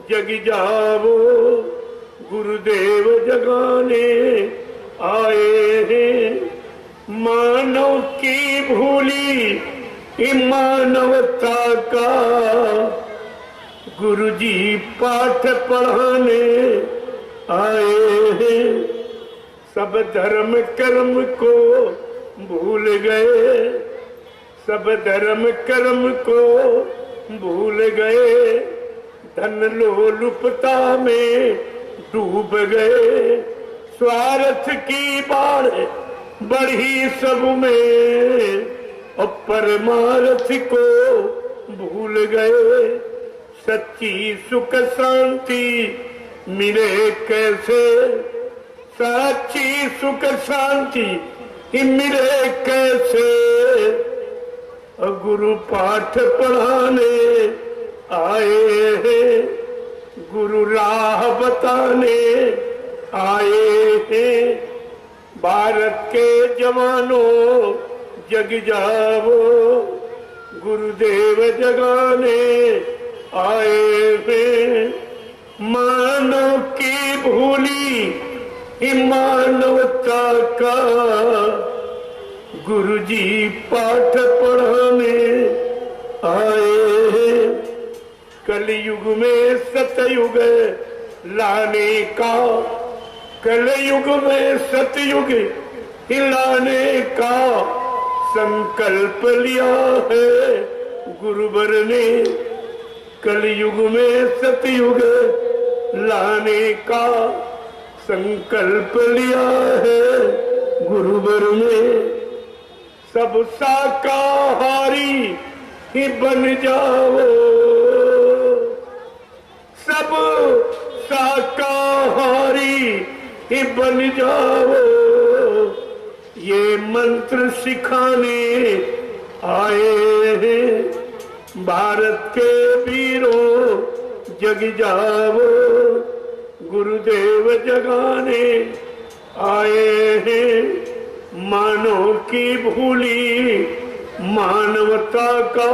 जग जाओ, गुरुदेव जगाने आए हैं। मानव की भूली मानवता का गुरुजी पाठ पढ़ाने आए हैं। सब धर्म कर्म को भूल गए, सब धर्म कर्म को भूल गए। धन लोलुपता में डूब गए। स्वार्थ की बाढ़ बढ़ी सब में और परमार्थ को भूल गए। सच्ची सुख शांति मिले कैसे, सच्ची सुख शांति मिले कैसे। गुरु पाठ पढ़ाने आए हैं, गुरु राह बताने आए हैं। भारत के जवानों जग जाओ, गुरुदेव जगाने आए हैं। मानव की भूली मानवता का गुरुजी पाठ पढ़ाने आए हैं। कलयुग में सतयुग लाने का, कलयुग में सतयुग हिलाने का संकल्प लिया है गुरुवर ने। कलयुग में सतयुग लाने का संकल्प लिया है गुरुवर ने। सब शाकाहारी ही बन जाओ, सब शाकाहारी ही बन जाओ, ये मंत्र सिखाने आए हैं। भारत के वीरों जग जाओ, गुरुदेव जगाने आए हैं। मानव की भूली मानवता का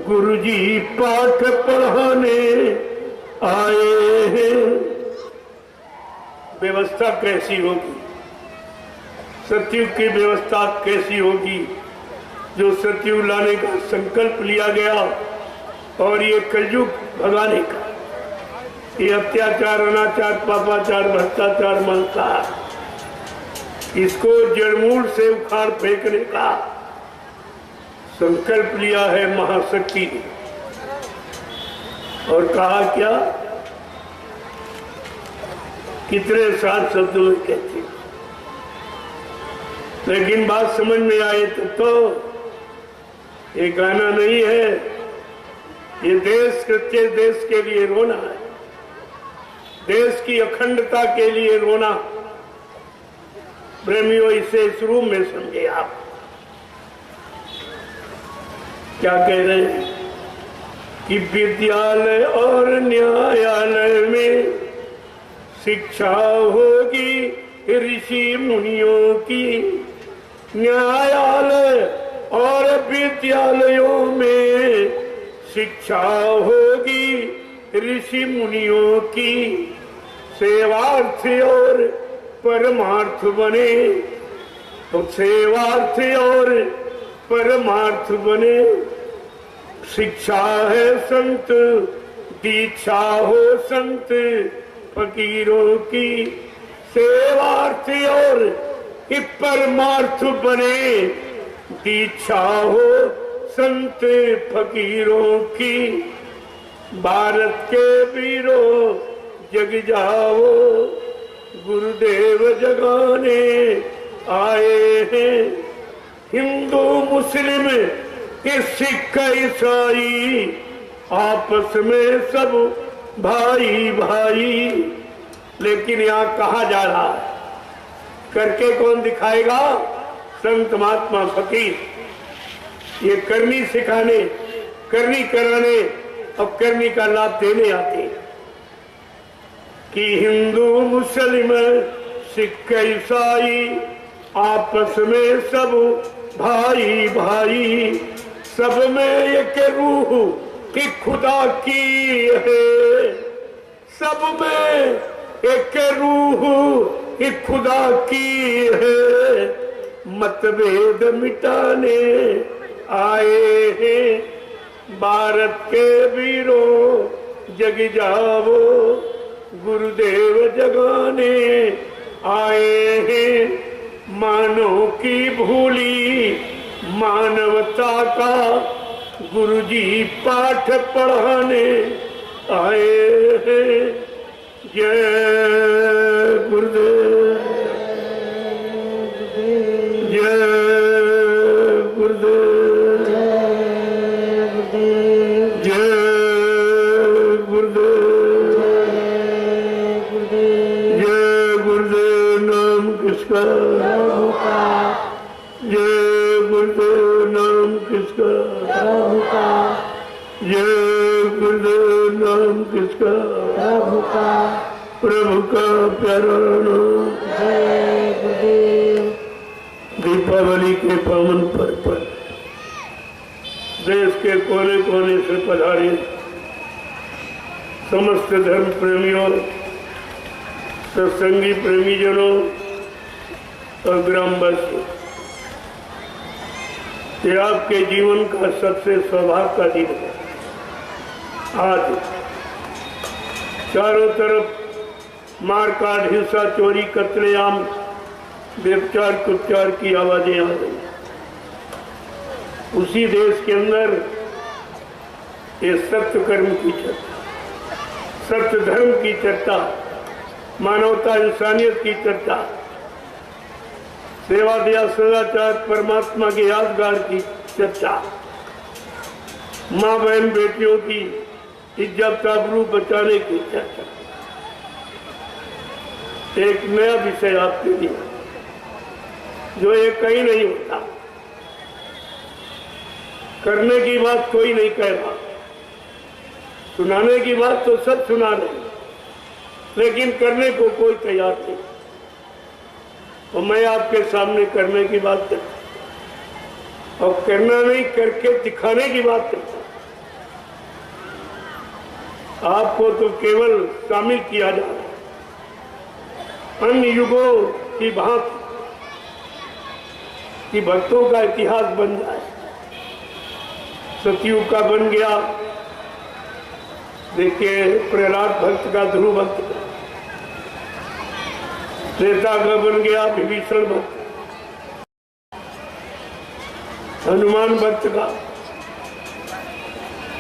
गुरुजी पाठ पढ़ाने आए हैं। व्यवस्था कैसी होगी, सतयुग की व्यवस्था कैसी होगी, जो सतयुग लाने का संकल्प लिया गया और ये कलयुग भगाने का, ये अत्याचार, अनाचार, पापाचार, भ्रष्टाचार, मंसार, इसको जड़मूल से उखाड़ फेंकने का संकल्प लिया है महाशक्ति ने। और कहा क्या, कितने सात शब्दों में कहते, लेकिन बात समझ में आए तो ये गाना नहीं है, ये देश के लिए रोना है, देश की अखंडता के लिए रोना। प्रेमियों, इसे इस रूप में समझे आप। क्या कह रहे हैं कि विद्यालय और न्यायालय में शिक्षा होगी ऋषि मुनियों की। न्यायालय और विद्यालयों में शिक्षा होगी ऋषि मुनियों की। सेवार्थ और परमार्थ बने, तो सेवार्थ और परमार्थ बने। शिक्षा है संत, दीक्षा हो संत फकीरों की। सेवार्थ और परमार्थ बने, दीक्षा हो संत फकीरों की। भारत के वीरों जग जाओ, गुरुदेव जगाने आए हैं। हिंदू मुस्लिम सिख ईसाई आपस में सब भाई भाई। लेकिन यहाँ कहा जा रहा है, करके कौन दिखाएगा? संत महात्मा फकीर। ये करनी सिखाने, करनी कराने और करनी का लाभ देने आते हैं कि हिंदू मुस्लिम सिख ईसाई आपस में सब भाई भाई। सब में एक रूह की खुदा की है, सब में एक रूह की खुदा की है। मतभेद मिटाने आए हैं, भारत के वीरों जग जाओ, गुरुदेव जगाने आए हैं। मानव की भूली मानवता का गुरुजी पाठ पढ़ाने आए हैं। जय गुरुदेव, जय गुरुदेव, जय गुरुदेव, जय गुरुदेव। नाम किसका? जय गुरुदेव। नाम किसका? प्रभु का। जय गुरुदेव। नाम किसका? प्रभु का। प्रभु का प्यारा नाम। जय गुरुदेव। दीपावली के पावन पर्व पर देश के कोने कोने से पधारे समस्त धर्म प्रेमियों, सत्संगी प्रेमी जनों और ग्रामवासियों, ये आपके जीवन का सबसे सौभाग्य का दिन है। आज चारों तरफ मारकाट, हिंसा, चोरी, कत्लेआम, व्यभिचार, कुत्यार की आवाजें आ रही। उसी देश के अंदर ये सत्य कर्म की चर्चा, सत्य धर्म की चर्चा, मानवता इंसानियत की चर्चा, सेवा दया सदाचार, परमात्मा के यादगार की चर्चा, माँ बहन बेटियों की इज्जत आबरू बचाने की चर्चा, एक नया विषय आपके लिए जो ये कहीं नहीं होता। करने की बात कोई नहीं कह रहा, सुनाने की बात तो सब सुना रहे, लेकिन करने को कोई तैयार नहीं। और मैं आपके सामने करने की बात करता, और करना नहीं करके दिखाने की बात करता। आपको तो केवल शामिल किया जा रहा है अन्य युगों की भांति कि भक्तों का इतिहास बन जाए। सतयुग का बन गया, देखिए प्रहलाद भक्त का, ध्रुव भक्त का, त्रेता का बन गया विभीषण भक्त, हनुमान भक्त का,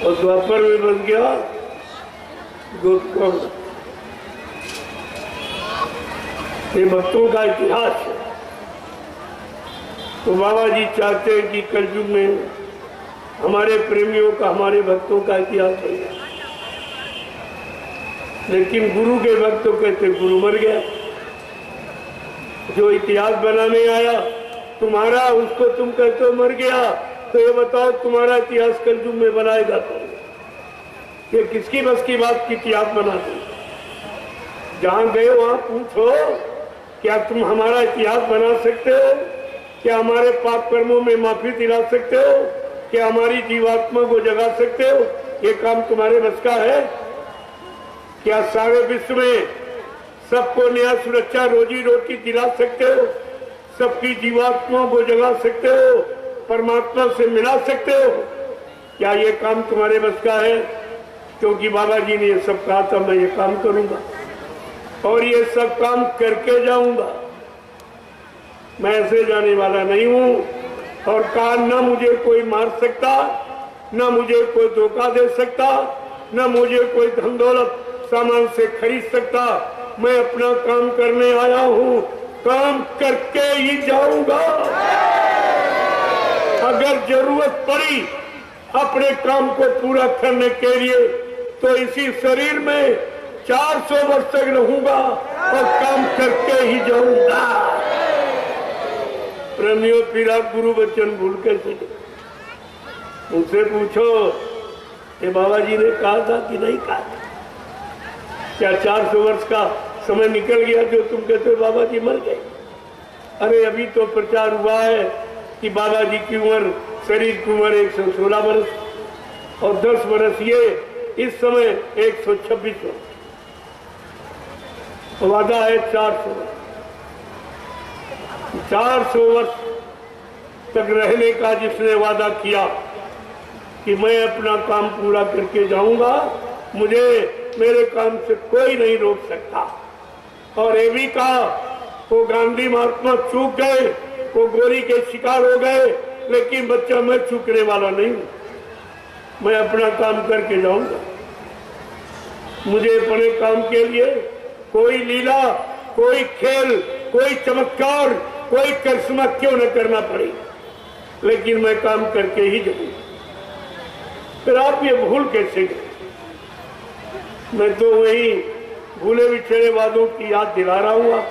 और द्वापर में बन गया गोपकर्ण। ये भक्तों का इतिहास है। तो बाबा जी चाहते हैं कि कलयुग में हमारे प्रेमियों का, हमारे भक्तों का इतिहास हो जाए। लेकिन गुरु के भक्त तो कहते गुरु मर गया। जो इतिहास बनाने आया तुम्हारा, उसको तुम कहते हो मर गया। तो ये बताओ तुम्हारा इतिहास कलयुग में बनाएगा कौन? ये किसकी बस की बात की इतिहास बनाते? जहां गए वहां पूछो, क्या तुम हमारा इतिहास बना सकते हो? क्या हमारे पाप कर्मों में माफी दिला सकते हो? क्या हमारी जीवात्मा को जगा सकते हो? ये काम तुम्हारे बस का है? क्या सारे विश्व में सबको न्याय, सुरक्षा, रोजी रोटी दिला सकते हो? सबकी जीवात्माओं को जगा सकते हो? परमात्मा से मिला सकते हो? क्या ये काम तुम्हारे बस का है? क्योंकि बाबा जी ने ये सब कहा था, मैं ये काम करूंगा और ये सब काम करके जाऊंगा। मैं ऐसे जाने वाला नहीं हूं। और कहा न मुझे कोई मार सकता, न मुझे कोई धोखा दे सकता, न मुझे कोई धन दौलत सामान से खरीद सकता। मैं अपना काम करने आया हूं, काम करके ही जाऊंगा। अगर जरूरत पड़ी अपने काम को पूरा करने के लिए तो इसी शरीर में 400 वर्ष तक रहूंगा और काम करके ही जाऊंगा। प्रेमियों, फिर आप गुरु वचन भूल कैसे गए? उनसे पूछो कि बाबा जी ने कहा था कि नहीं कहा था? क्या 400 वर्ष का समय निकल गया जो तुम कहते हो बाबा जी मर गए? अरे अभी तो प्रचार हुआ है कि बाबा जी की उम्र, शरीर की उम्र 116 वर्ष और 10 वर्ष ये इस समय 126 वर्ष। वादा है 400 वर्ष तक रहने का जिसने वादा किया कि मैं अपना काम पूरा करके जाऊंगा, मुझे मेरे काम से कोई नहीं रोक सकता। और ये भी कहा वो गांधी महात्मा चूक गए, वो गोली के शिकार हो गए, लेकिन बच्चा मैं चूकने वाला नहीं हूं। मैं अपना काम करके जाऊंगा। मुझे अपने काम के लिए कोई लीला, कोई खेल, कोई चमत्कार, कोई करिश्मा क्यों न करना पड़े, लेकिन मैं काम करके ही जाऊंगा। फिर आप ये भूल कैसे गए? मैं तो वही भूले बिछड़े वादों की याद दिला रहा हूं।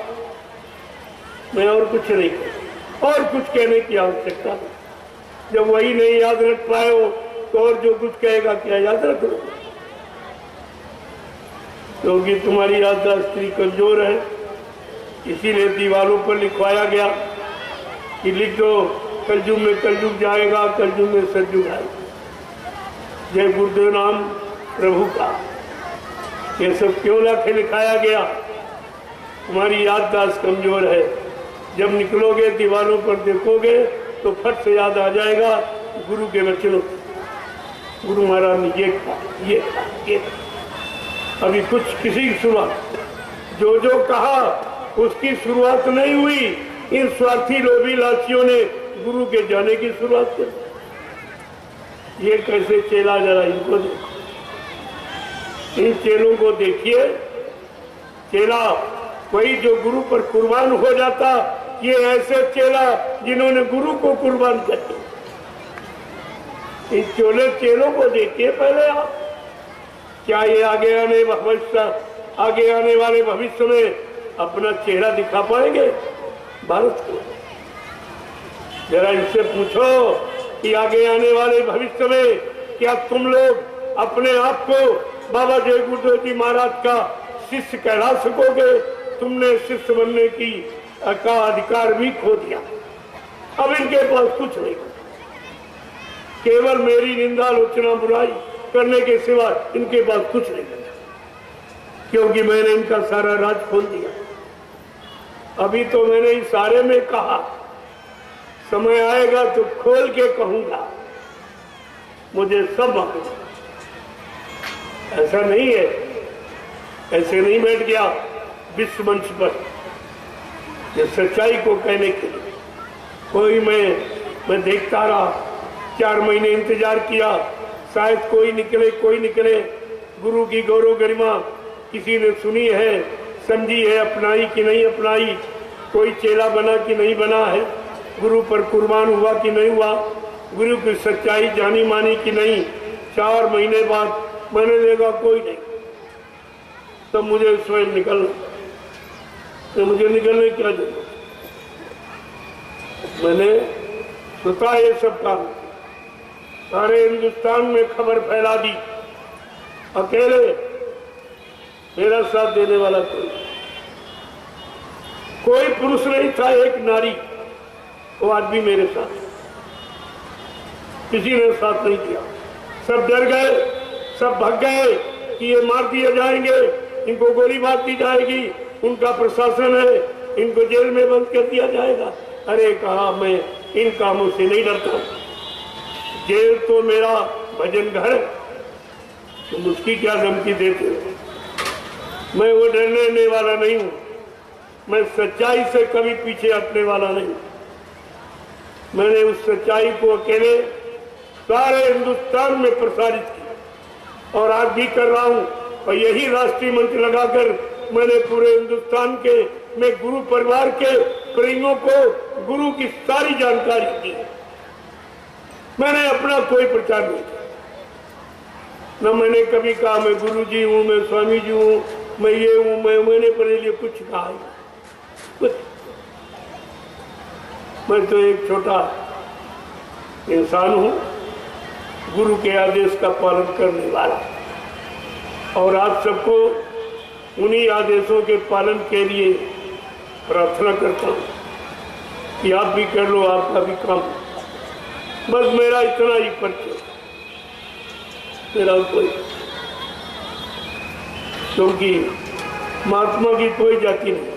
मैं और कुछ नहीं कहता, और कुछ कहने की आवश्यकता नहीं। जब वही नहीं याद रख पाए हो तो और जो कुछ कहेगा क्या याद रख लो? क्योंकि तुम्हारी याददाश्त कमजोर है, इसीलिए दीवारों पर लिखवाया गया कि लिख दो कलयुग में कलयुग जाएगा, कलयुग में सतयुग आएगा। जय गुरुदेव नाम प्रभु का। ये सब क्यों लाके लिखाया गया? तुम्हारी याददाश्त कमजोर है। जब निकलोगे दीवारों पर देखोगे तो फट से याद आ जाएगा गुरु के वचनों। गुरु महाराज ने ये कहा, ये कहा, ये कहा। अभी कुछ किसी की शुरुआत, जो जो कहा उसकी शुरुआत नहीं हुई। इन स्वार्थी लोभी लाचियों ने गुरु के जाने की शुरुआत कर दी। ये कैसे चेला, जरा इनको देखो, इन चेलों को देखिए। चेला वही जो गुरु पर कुर्बान हो जाता, ये ऐसे चेला जिन्होंने गुरु को कुर्बान कर दिया। इन चेलों को देखिए पहले आप, क्या ये आगे आने वाले भविष्य में अपना चेहरा दिखा पाएंगे भारत को? जरा इनसे पूछो कि आगे आने वाले भविष्य में क्या तुम लोग अपने आप को बाबा जय गुरुदेव जी महाराज का शिष्य कहला सकोगे? तुमने शिष्य बनने का अधिकार भी खो दिया। अब इनके पास कुछ नहीं, केवल मेरी निंदा आलोचना बुराई करने के सिवा इनके पास कुछ नहीं, क्योंकि मैंने इनका सारा राज खोल दिया। अभी तो मैंने इशारे में कहा, समय आएगा तो खोल के कहूंगा, मुझे सब मालूम। ऐसा नहीं है, ऐसे नहीं बैठ गया विश्व मंच पर ये सच्चाई को कहने के लिए। कोई मैं देखता रहा, 4 महीने इंतजार किया, शायद कोई निकले। गुरु की गौरव गरिमा किसी ने सुनी है, समझी है, अपनाई कि नहीं अपनाई, कोई चेला बना कि नहीं बना है, गुरु पर कुर्बान हुआ कि नहीं हुआ, गुरु की सच्चाई जानी मानी कि नहीं। 4 महीने बाद मैंने देखा कोई नहीं, तो मुझे स्वयं निकलना, तो मुझे निकलने क्या जरूरत? मैंने स्वतः ये सब काम सारे हिंदुस्तान में खबर फैला दी, अकेले, मेरा साथ देने वाला कोई पुरुष नहीं था, एक नारी, वो आदमी मेरे साथ, किसी ने साथ नहीं किया। सब डर गए, सब भाग गए कि ये मार दिए जाएंगे, इनको गोली मार दी जाएगी, उनका प्रशासन है, इनको जेल में बंद कर दिया जाएगा। अरे कहा, मैं इन कामों से नहीं डरता, जेल तो मेरा भजन घर है, तुम उसकी क्या धमकी देते हो? मैं वो डरने वाला नहीं हूं, मैं सच्चाई से कभी पीछे हटने वाला नहीं। मैंने उस सच्चाई को अकेले सारे हिंदुस्तान में प्रसारित किया और आज भी कर रहा हूं। और यही राष्ट्रीय मंच लगाकर मैंने पूरे हिंदुस्तान के मैं गुरु परिवार के प्रेमियों को गुरु की सारी जानकारी दी। मैंने अपना कोई प्रचार नहीं किया, न मैंने कभी कहा मैं गुरु जी हूं, मैं स्वामी जी हूं, मैं ये हूं, मैंने अपने लिए कुछ कहा ही कुछ। मैं तो एक छोटा इंसान हूं, गुरु के आदेश का पालन करने वाला, और आप सबको उन्हीं आदेशों के पालन के लिए प्रार्थना करता हूं कि आप भी कर लो, आपका भी काम। बस मेरा इतना ही परिचय, मेरा कोई, क्योंकि महात्मा की कोई जाति नहीं।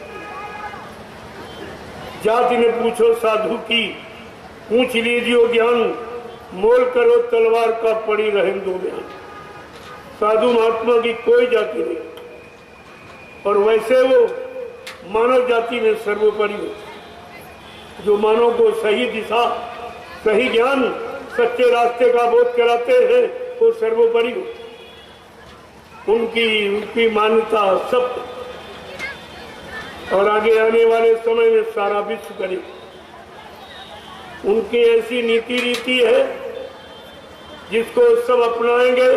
जाति ने पूछो साधु की, पूछ लीजिए ज्ञान, मोल करो तलवार का पड़ी रहे दो बयान। साधु महात्मा की कोई जाति नहीं, और वैसे वो मानव जाति में सर्वोपरि हो, जो मानव को सही दिशा, सही ज्ञान, सच्चे रास्ते का बोध कराते हैं, वो सर्वोपरि हो। उनकी मान्यता सब, और आगे आने वाले समय में सारा विश्व करे। उनकी ऐसी नीति रीति है जिसको सब अपनाएंगे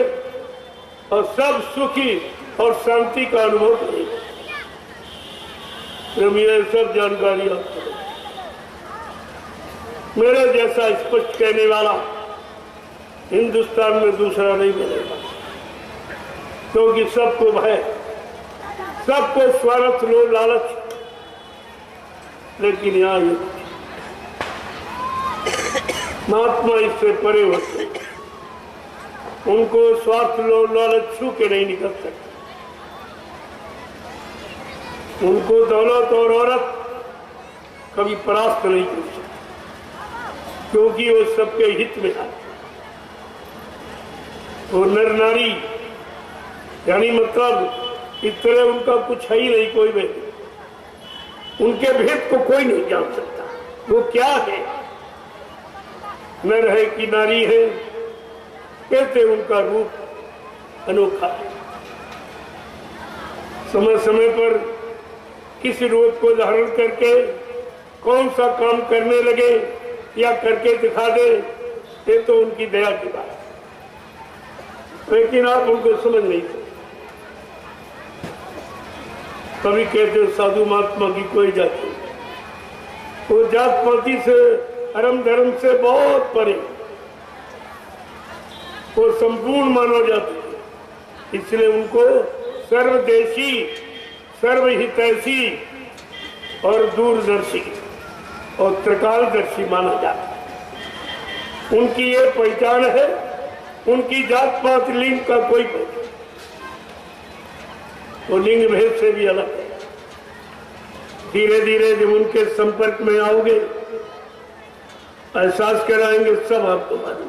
और सब सुखी और शांति का अनुभव करेंगे। ये सब जानकारी आपको, मेरे जैसा स्पष्ट कहने वाला हिंदुस्तान में दूसरा नहीं मिलेगा, क्योंकि सबको भय, सबको स्वार्थ, लोभ, लालच। लेकिन यहाँ ये महात्मा इससे परे होते, उनको स्वार्थ, लोभ, लालच छू के नहीं निकल सकते। उनको दौलत और औरत कभी परास्त नहीं कर सकते। क्योंकि वो सबके हित में है। वो नर नारी यानी मतलब इस तरह उनका कुछ है ही नहीं, कोई भेद। उनके भेद को कोई नहीं जान सकता वो क्या है, नर है कि नारी है, कहते उनका रूप अनोखा है। समय समय पर किस रूप को धारण करके कौन सा काम करने लगे या करके दिखा दे, ये तो उनकी दया की बात है, लेकिन आप उनको समझ नहीं सकते। कभी कहते साधु महात्मा की कोई जाति, वो जात पाति से धर्म धर्म से बहुत परे, वो संपूर्ण मानव जाति है। इसलिए उनको सर्वदेशी, सर्वहितैषी और दूरदर्शी और त्रिकालदर्शी माना जाता है। उनकी ये पहचान है, उनकी जात पात लिंग का कोई पहचान, वो लिंग भेद से भी अलग है। धीरे धीरे जब उनके संपर्क में आओगे, एहसास कराएंगे, सब आपको मालूम।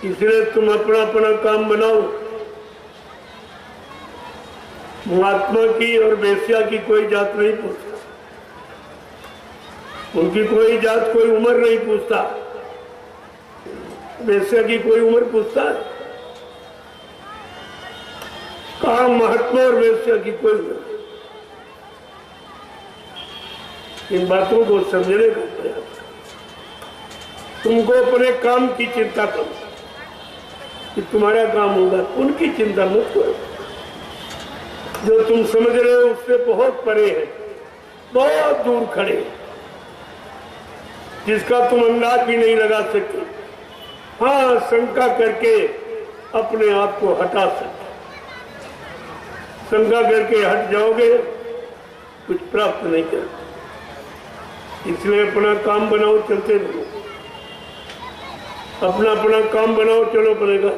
इसलिए तुम अपना अपना काम बनाओ। महात्मा की और वेश्या की कोई जात नहीं पूछता, उनकी कोई जात कोई उम्र नहीं पूछता। वेश्या की कोई उम्र पूछता है? कहा महात्मा और वेश्या की कोई उम्र नहीं। इन बातों को समझने का प्रयास करो। तुमको अपने काम की चिंता करो कि तुम्हारा काम होगा, उनकी चिंता मत करो। जो तुम समझ रहे हो उससे बहुत परे है, बहुत दूर खड़े, जिसका तुम अंदाज भी नहीं लगा सकते। हाँ, शंका करके अपने आप को हटा सकते। शंका करके हट जाओगे, कुछ प्राप्त नहीं कर। इसलिए अपना काम बनाओ, चलते रहो। अपना अपना काम बनाओ, चलो पड़ेगा।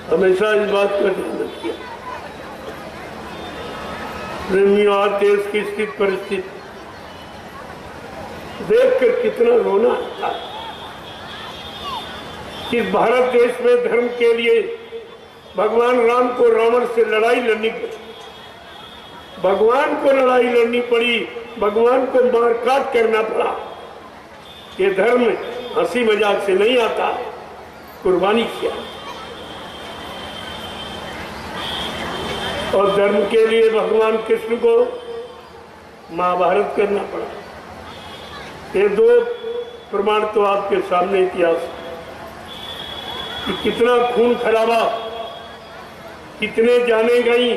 हमेशा इस बात का ध्यान रखिए। आज देश की स्थिति परिस्थिति देखकर कितना रोना आता है कि भारत देश में धर्म के लिए भगवान राम को रावण से लड़ाई लड़नी पड़ी, भगवान को लड़ाई लड़नी पड़ी, भगवान को मारकाट करना पड़ा। ये धर्म हंसी मजाक से नहीं आता, कुर्बानी किया। और धर्म के लिए भगवान कृष्ण को महाभारत करना पड़ा। ये दो प्रमाण तो आपके सामने इतिहास कि कितना खून खराबा, कितने जाने गई,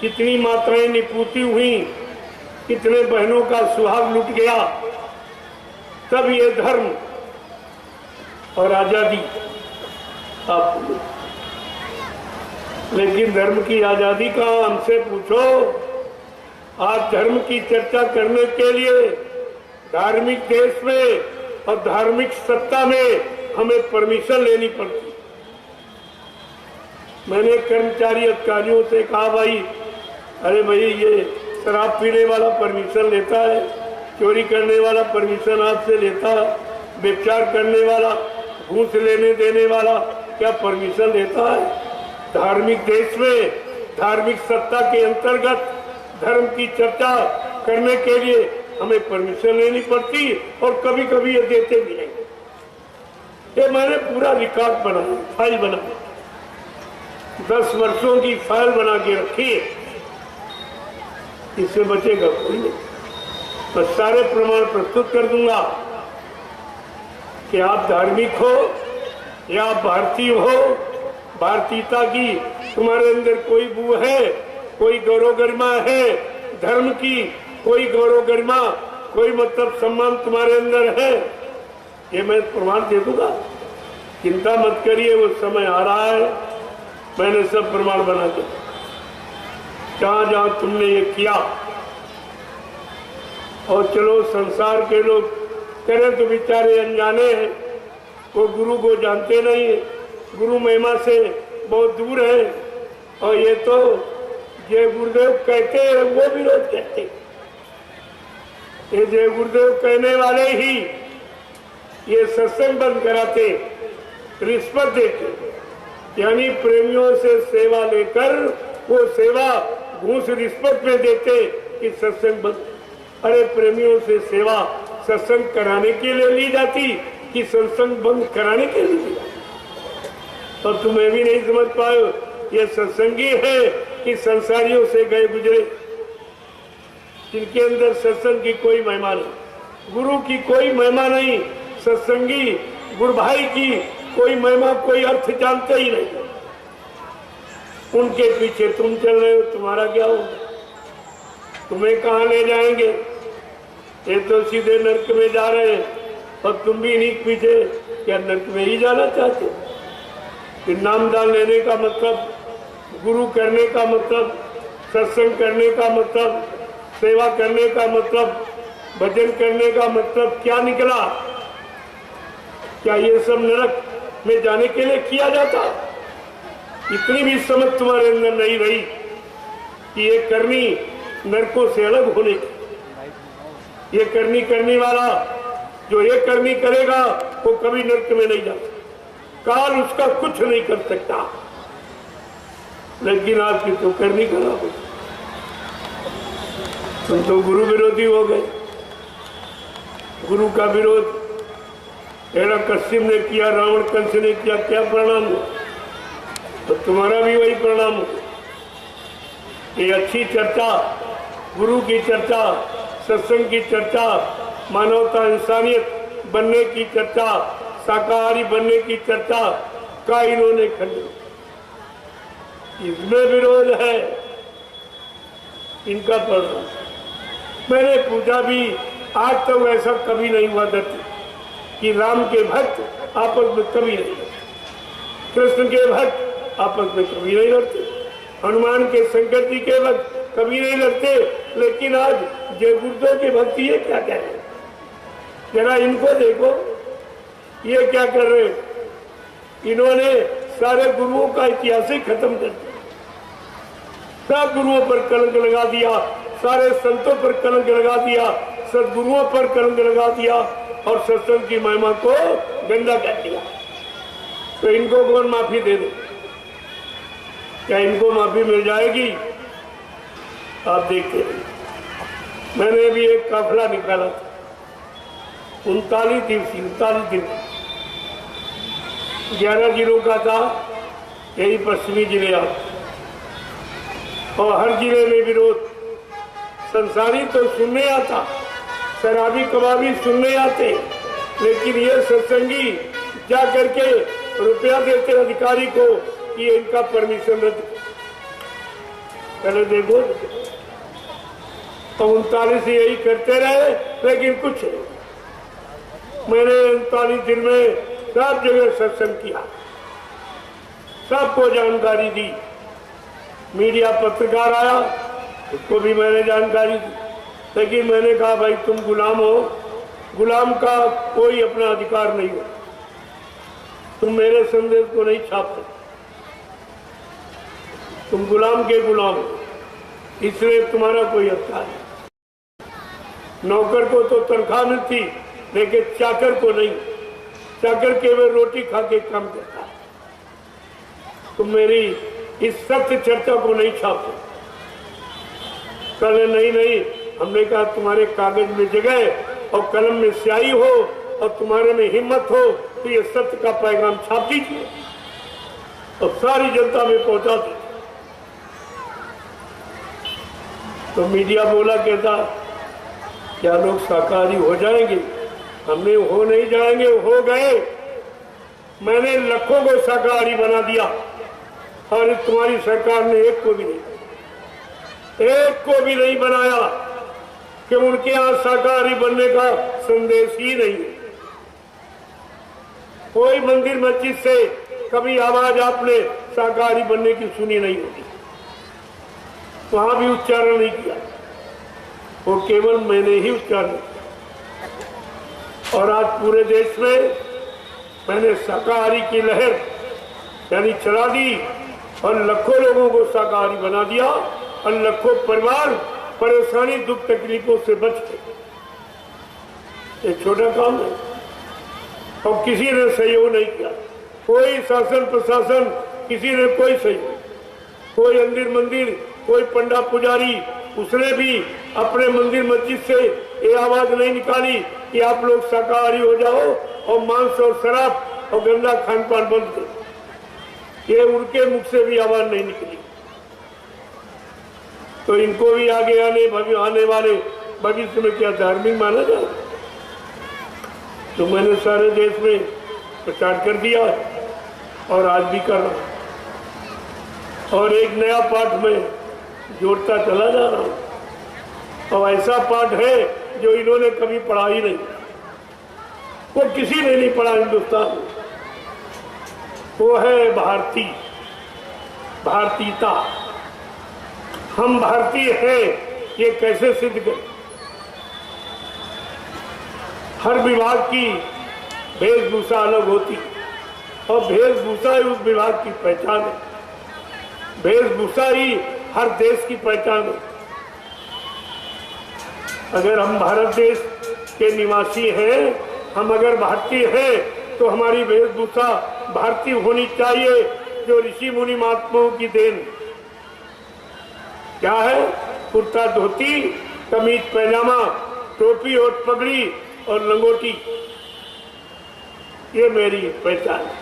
कितनी माताएं निपूती हुई, कितने बहनों का सुहाग लुट गया। तब ये धर्म और आजादी आपको। लेकिन धर्म की आजादी का हमसे पूछो। आज धर्म की चर्चा करने के लिए धार्मिक देश में और धार्मिक सत्ता में हमें परमिशन लेनी पड़ती। मैंने कर्मचारी अधिकारियों से कहा, भाई अरे भाई ये शराब पीने वाला परमिशन लेता है, चोरी करने वाला परमिशन आपसे लेता है, व्यभिचार करने वाला, घूस लेने देने वाला क्या परमिशन लेता है? धार्मिक देश में धार्मिक सत्ता के अंतर्गत धर्म की चर्चा करने के लिए हमें परमिशन लेनी पड़ती और कभी कभी ये देते भी नहीं। ये मैंने पूरा रिकॉर्ड बनाया, फाइल बना, 10 वर्षों की फाइल बना के रखी है। इससे बचेगा कोई नहीं। तो सारे प्रमाण प्रस्तुत कर दूंगा कि आप धार्मिक हो या आप भारतीय हो, भारतीयता की तुम्हारे अंदर कोई बू है, कोई गौरव गरिमा है, धर्म की कोई गौरव गरिमा, कोई मतलब सम्मान तुम्हारे अंदर है, ये मैं प्रमाण दे दूंगा। चिंता मत करिए, वो समय आ रहा है। मैंने सब प्रमाण बना के, जहां जहां तुमने ये किया। और चलो संसार के लोग करें तो बेचारे अनजाने हैं, वो गुरु को जानते नहीं है, गुरु महिमा से बहुत दूर है। और ये तो ये गुरुदेव कहते हैं वो विरोध करते। ये जय गुरुदेव कहने वाले ही ये सत्संग बंद कराते, रिश्वत देते, यानी प्रेमियों से सेवा लेकर वो सेवा घूस रिश्वत में देते कि सत्संग बंद। अरे प्रेमियों से सेवा सत्संग कराने के लिए ली जाती कि सत्संग बंद कराने के लिए ली जाती? तो तुम्हें भी नहीं समझ पाए ये सत्संगी है कि संसारियों से गए गुजरे, जिनके अंदर सत्संग की कोई महिमा नहीं, गुरु की कोई महिमा नहीं, सत्संगी गुरु भाई की कोई महिमा कोई अर्थ जानते ही नहीं। उनके पीछे तुम चल रहे हो, तुम्हारा क्या होगा? तुम्हें कहाँ ले जाएंगे? ये तो सीधे नरक में जा रहे हैं और तुम भी इन्हीं पीछे क्या नरक में ही जाना चाहते हो? फिर नामदान लेने का मतलब, गुरु करने का मतलब, सत्संग करने का मतलब, सेवा करने का मतलब, भजन करने का मतलब क्या निकला? क्या ये सब नरक में जाने के लिए किया जाता? इतनी भी समझ तुम्हारे अंदर नहीं रही कि ये करनी नरकों से अलग होने की। ये करनी करने वाला जो ये करनी करेगा वो कभी नरक में नहीं जाता, काल उसका कुछ नहीं कर सकता। लेकिन आपकी तो करनी करा हो, तुम तो गुरु विरोधी हो गए। गुरु का विरोध हिरण्यकश्यप ने किया, रावण कंस ने किया, क्या परिणाम हुआ? तो तुम्हारा भी वही परिणाम हो। ये अच्छी चर्चा, गुरु की चर्चा, सत्संग की चर्चा, मानवता इंसानियत बनने की चर्चा, शाकाहारी बनने की चर्चा का इन्होंने खंडन, इसमें विरोध है, इनका परिणाम। मैंने पूछा भी, आज तक ऐसा कभी नहीं हुआ धरती कि राम के भक्त आपस में कभी नहीं लड़ते, कृष्ण के भक्त आपस में कभी नहीं लड़ते, हनुमान के शंकर जी के भक्त कभी नहीं लड़ते। लेकिन आज जय गुरुदेव के भक्त ये क्या कह रहे हैं? जरा इनको देखो, ये क्या कर रहे हैं? इन्होंने सारे गुरुओं का इतिहास ही खत्म कर दिया, सब गुरुओं पर कलंक लगा दिया, सारे संतों पर कलंक लगा दिया, सदगुरुओं पर कलंक लगा दिया और सत्संग की महिमा को गंदा कर दिया। तो इनको कौन माफी दे दे? क्या इनको माफी मिल जाएगी? आप देखते हैं, मैंने भी एक काफिला निकाला था, 39 दिन 11 जिलों का था, यही पश्चिमी जिले आप, और हर जिले में विरोध। संसारी तो सुनने आता, शराबी कबाबी सुनने आते, लेकिन ये सत्संगी जा करके रुपया देते अधिकारी को कि इनका परमिशन रद्द। पहले देखो, तो 39 यही करते रहे, लेकिन कुछ नहीं। मैंने 39 दिन में सब जगह सत्संग किया, सबको जानकारी दी, मीडिया पत्रकार आया उसको भी मैंने जानकारी दी, लेकिन मैंने कहा भाई तुम गुलाम हो, गुलाम का कोई अपना अधिकार नहीं हो, तुम मेरे संदेश को नहीं छाप सकते, तुम गुलाम के गुलाम हो, इसलिए तुम्हारा कोई अधिकार नहीं। नौकर को तो तनख्वाह मिलती, लेकिन चाकर को नहीं, चाकर केवल रोटी खा के काम करता है। तुम मेरी इस सत्य चर्चा को नहीं छाप सकते। कल नहीं, हमने कहा तुम्हारे कागज में जगह और कलम में स्याही हो और तुम्हारे में हिम्मत हो तो ये सत्य का पैगाम छाप दीजिए और सारी जनता में पहुंचा दीजिए। तो मीडिया बोला कहता क्या लोग शाकाहारी हो जाएंगे? हमने हो नहीं जाएंगे, हो गए। मैंने लाखों को शाकाहारी बना दिया और तुम्हारी सरकार ने एक को भी नहीं बनाया कि उनके यहां शाकाहारी बनने का संदेश ही नहीं है। कोई मंदिर मस्जिद से कभी आवाज आपने शाकाहारी बनने की सुनी नहीं होगी, वहां भी उच्चारण नहीं किया, वो केवल मैंने ही उच्चारण किया। और आज पूरे देश में मैंने शाकाहारी की लहर यानी चला दी और लाखों लोगों को शाकाहारी बना दिया और लाखों परिवार परेशानी दुख तकलीफों से बच गए। ये छोटा काम है और किसी ने सहयोग नहीं किया। कोई शासन प्रशासन किसी ने कोई सहयोग, कोई मंदिर कोई पंडा पुजारी उसने भी अपने मंदिर मस्जिद से ये आवाज नहीं निकाली कि आप लोग शाकाहारी हो जाओ और मांस और शराब और गंदा खान पान बंद करो। ये उनके मुख से भी आवाज नहीं निकली। तो इनको भी आगे आने वाले भविष्य में क्या धार्मिक माना जाए? तो मैंने सारे देश में प्रचार कर दिया है और आज भी कर रहा हूं और एक नया पाठ में जोड़ता चला जा रहा हूं। और ऐसा पाठ है जो इन्होंने कभी पढ़ा ही नहीं, वो किसी ने नहीं पढ़ा हिंदुस्तान में। वो है भारतीयता। हम भारतीय हैं ये कैसे सिद्ध करें? हर विभाग की वेशभूषा अलग होती और वेशभूषा ही उस विभाग की पहचान है। वेशभूषा ही हर देश की पहचान है। अगर हम भारत देश के निवासी हैं, हम अगर भारतीय हैं, तो हमारी वेशभूषा भारतीय होनी चाहिए, जो ऋषि मुनि महात्माओं की देन। क्या है? कुर्ता धोती, कमीज पैजामा, टोपी और पगड़ी और लंगोटी, ये मेरी पहचान है।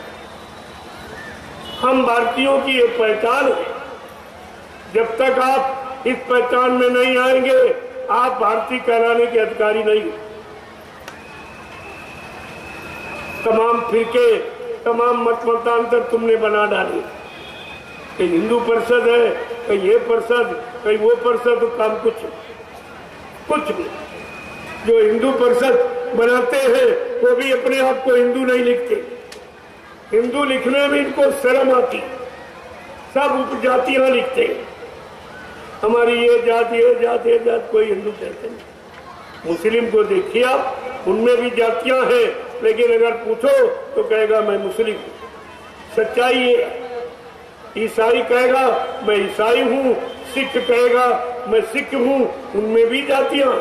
हम भारतीयों की ये पहचान है। जब तक आप इस पहचान में नहीं आएंगे, आप भारतीय कहलाने के अधिकारी नहीं। तमाम फिरके, तमाम मतांतर तुमने बना डाले। कहीं हिंदू परिषद है, कहीं ये परिषद, कहीं वो परिषद, तो काम कुछ भी। जो हिंदू परिषद बनाते हैं वो भी अपने आप को हिंदू नहीं लिखते। हिंदू लिखने में इनको शर्म आती, सब उपजातियां लिखते हैं। हमारी ये जात, ये जात, ये जात, कोई हिंदू कहते नहीं। मुस्लिम को देखिए आप, उनमें भी जातियां हैं, लेकिन अगर पूछो तो कहेगा मैं मुस्लिम हूं। सच्चाई ये। ईसाई कहेगा मैं ईसाई हूं, सिख कहेगा मैं सिख हूं, उनमें भी जातियां।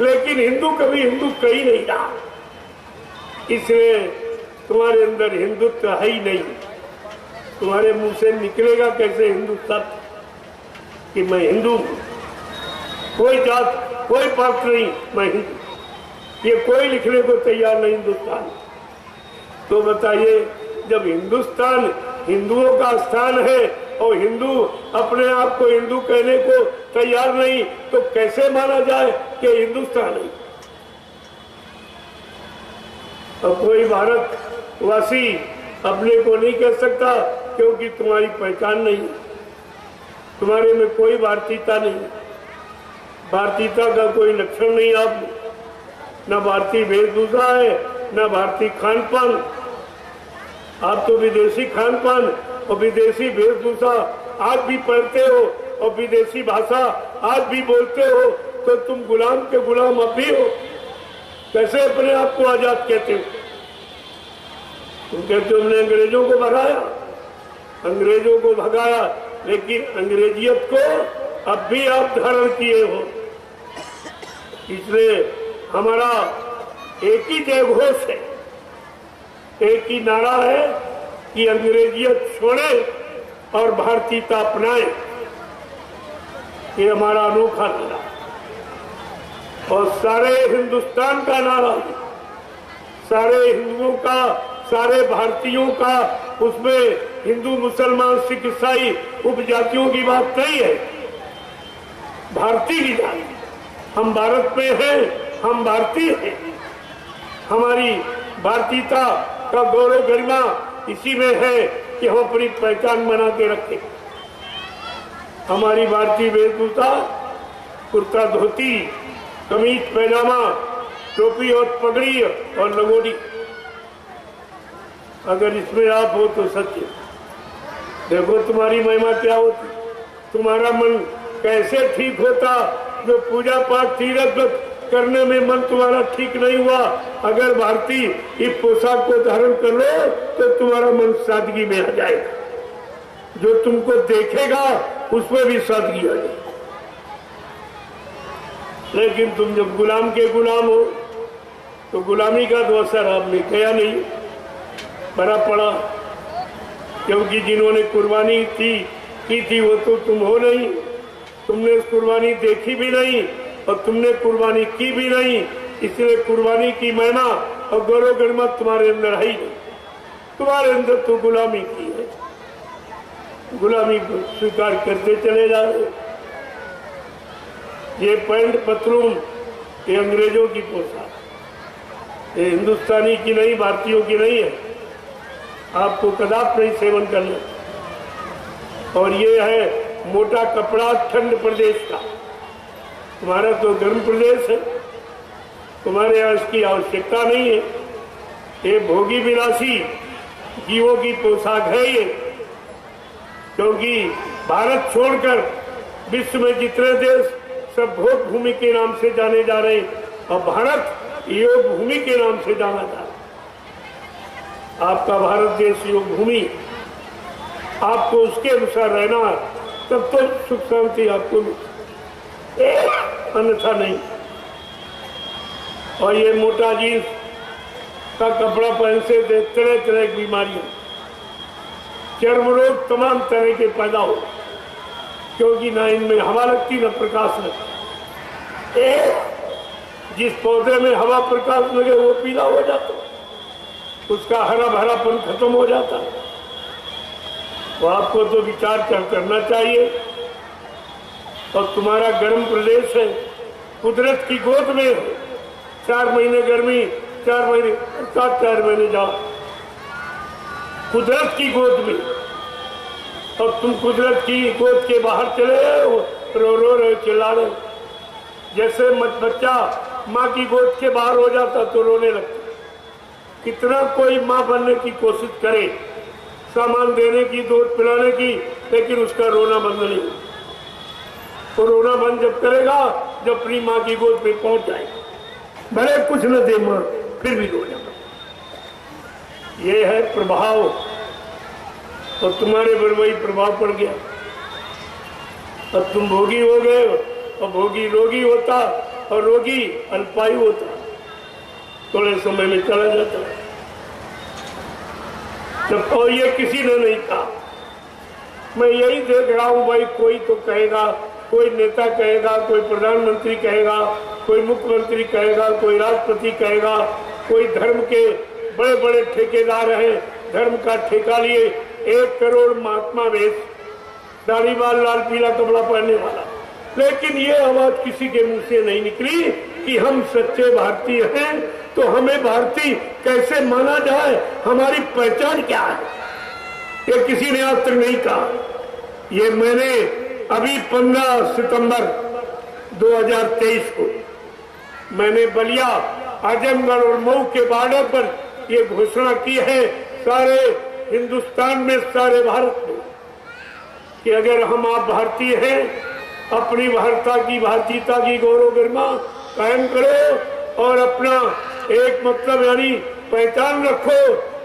लेकिन हिंदू कभी हिंदू कही नहीं रहा, इसलिए तुम्हारे अंदर हिंदुत्व है ही नहीं। तुम्हारे मुंह से निकलेगा कैसे हिंदू शब्द कि मैं हिंदू हूं? कोई जात, कोई पात्र नहीं, मैं हिंदू, ये कोई लिखने को तैयार नहीं हिंदुस्तान। तो बताइए, जब हिंदुस्तान हिंदुओं का स्थान है और हिंदू अपने आप को हिंदू कहने को तैयार नहीं, तो कैसे माना जाए कि हिंदुस्तान है? और कोई भारतवासी अपने को नहीं कह सकता, क्योंकि तुम्हारी पहचान नहीं, तुम्हारे में कोई भारतीयता नहीं। भारतीयता का कोई लक्षण नहीं आप में, न भारतीय वेशभूषा है, न भारतीय खान पान। आप तो विदेशी खान पान और विदेशी वेशभूषा आज भी पहनते हो और विदेशी भाषा आज भी बोलते हो, तो तुम गुलाम के गुलाम अब भी हो। कैसे अपने आप को आजाद कहते हो? तुम कहते हो हमने अंग्रेजों को भगाया, अंग्रेजों को भगाया, लेकिन अंग्रेजियत को अब भी आप धारण किए हो। इसलिए हमारा एक ही जयघोष है, एक ही नारा है कि अंग्रेजियत छोड़े और भारतीयता अपनाए। ये हमारा अनोखा नारा और सारे हिंदुस्तान का नारा, सारे हिंदुओं का, सारे भारतीयों का। उसमें हिंदू, मुसलमान, सिख, ईसाई, उपजातियों की बात नहीं है, भारतीय की जाति। हम भारत में हैं, हम भारतीय हैं। हमारी भारतीयता का गौरव गरिमा इसी में है कि हम अपनी पहचान बना के रखें। हमारी भारतीय वेशभूषा कुर्ता धोती, कमीज पैजामा, टोपी और पगड़ी और लंगोटी। अगर इसमें आप हो तो सत्य देखो तुम्हारी महिमा क्या होती, तुम्हारा मन कैसे ठीक होता। जो पूजा पाठ तीर्थ करने में मन तुम्हारा ठीक नहीं हुआ, अगर भारतीय इस पोशाक को धारण कर लो तो तुम्हारा मन सादगी में आ जाएगा। जो तुमको देखेगा उसमें भी सादगी आ जाएगी। लेकिन तुम जब गुलाम के गुलाम हो, तो गुलामी का तो असर आप में गया नहीं, बड़ा पड़ा, क्योंकि जिन्होंने कुर्बानी की थी वो तो तुम हो नहीं, तुमने कुर्बानी देखी भी नहीं और तुमने कुर्बानी की भी नहीं, इसलिए कुर्बानी की महिमा और गौरव गरिमा तुम्हारे अंदर है ही नहीं। तुम्हारे अंदर तो गुलामी की है, गुलामी को स्वीकार करते चले जा रहे। ये पैंट पतलून ये अंग्रेजों की पोशाक, ये हिंदुस्तानी की नहीं, भारतीयों की नहीं है, आपको कदाप नहीं सेवन करना। और ये है मोटा कपड़ा ठंड प्रदेश का, तुम्हारा तो गर्म प्रदेश है, तुम्हारे यहाँ इसकी आवश्यकता नहीं है। ये भोगी विलासी जीवों की पोशाक है ये, क्योंकि भारत छोड़कर विश्व में जितने देश सब भोग भूमि के नाम से जाने जा रहे हैं और भारत योग भूमि के नाम से जाना जा रहा है। आपका भारत देश योग भूमि, आपको उसके अनुसार रहना, तब तो सुख शांति आपको, अन्यथा नहीं। और ये मोटा जींस का कपड़ा पहन से तरह तरह की बीमारियां, चर्म रोग तमाम तरह के पैदा हो, क्योंकि ना इनमें हवा लगती ना प्रकाश लगता। जिस पौधे में हवा प्रकाश लगे वो पीला हो जाता, उसका हरा भरापन खत्म हो जाता। तो आपको तो विचार करना चाहिए। और तुम्हारा गर्म प्रदेश है, कुदरत की गोद में है, 4 महीने गर्मी, 4 महीने 4 महीने जाओ कुदरत की गोद में, और तुम कुदरत की गोद के बाहर चले रो रहे, चिल्ला रहे। जैसे बच्चा माँ की गोद के बाहर हो जाता तो रोने लगता। कितना कोई माँ बनने की कोशिश करे, सामान देने की, दूध पिलाने की, लेकिन उसका रोना बंद नहीं। तो रोना बंद जब करेगा जब अपनी माँ की गोद में पहुंच जाएगा, भले कुछ न दे माँ फिर भी रो जाएगा। ये है प्रभाव, और तुम्हारे पर वही प्रभाव पड़ गया। अब तुम भोगी हो गए, और भोगी रोगी होता और रोगी अल्पायु होता, थोड़े समय में चला जाता। जब तो ये किसी ने नहीं कहा, मैं यही देख रहा हूं भाई, कोई तो कहेगा, कोई नेता कहेगा, कोई प्रधानमंत्री कहेगा, कोई मुख्यमंत्री कहेगा, कोई राष्ट्रपति कहेगा, कोई धर्म के बड़े बड़े ठेकेदार हैं, धर्म का ठेका लिए 1 करोड़ महात्मा वेश, दाढ़ी बाल, लाल पीला कपड़ा पहनने वाला। लेकिन ये आवाज किसी के मुंह से नहीं निकली कि हम सच्चे भारतीय हैं, तो हमें भारतीय कैसे माना जाए, हमारी पहचान क्या है, ये किसी ने आज तक नहीं कहा। ये मैंने अभी 15 सितंबर 2023 को मैंने बलिया, आजमगढ़ और मऊ के बॉर्डर पर ये घोषणा की है सारे हिंदुस्तान में, सारे भारत में, कि अगर हम आप भारतीय हैं, अपनी भारतीयता की गौरव गरिमा कायम करो और अपना एक मतलब यानी पहचान रखो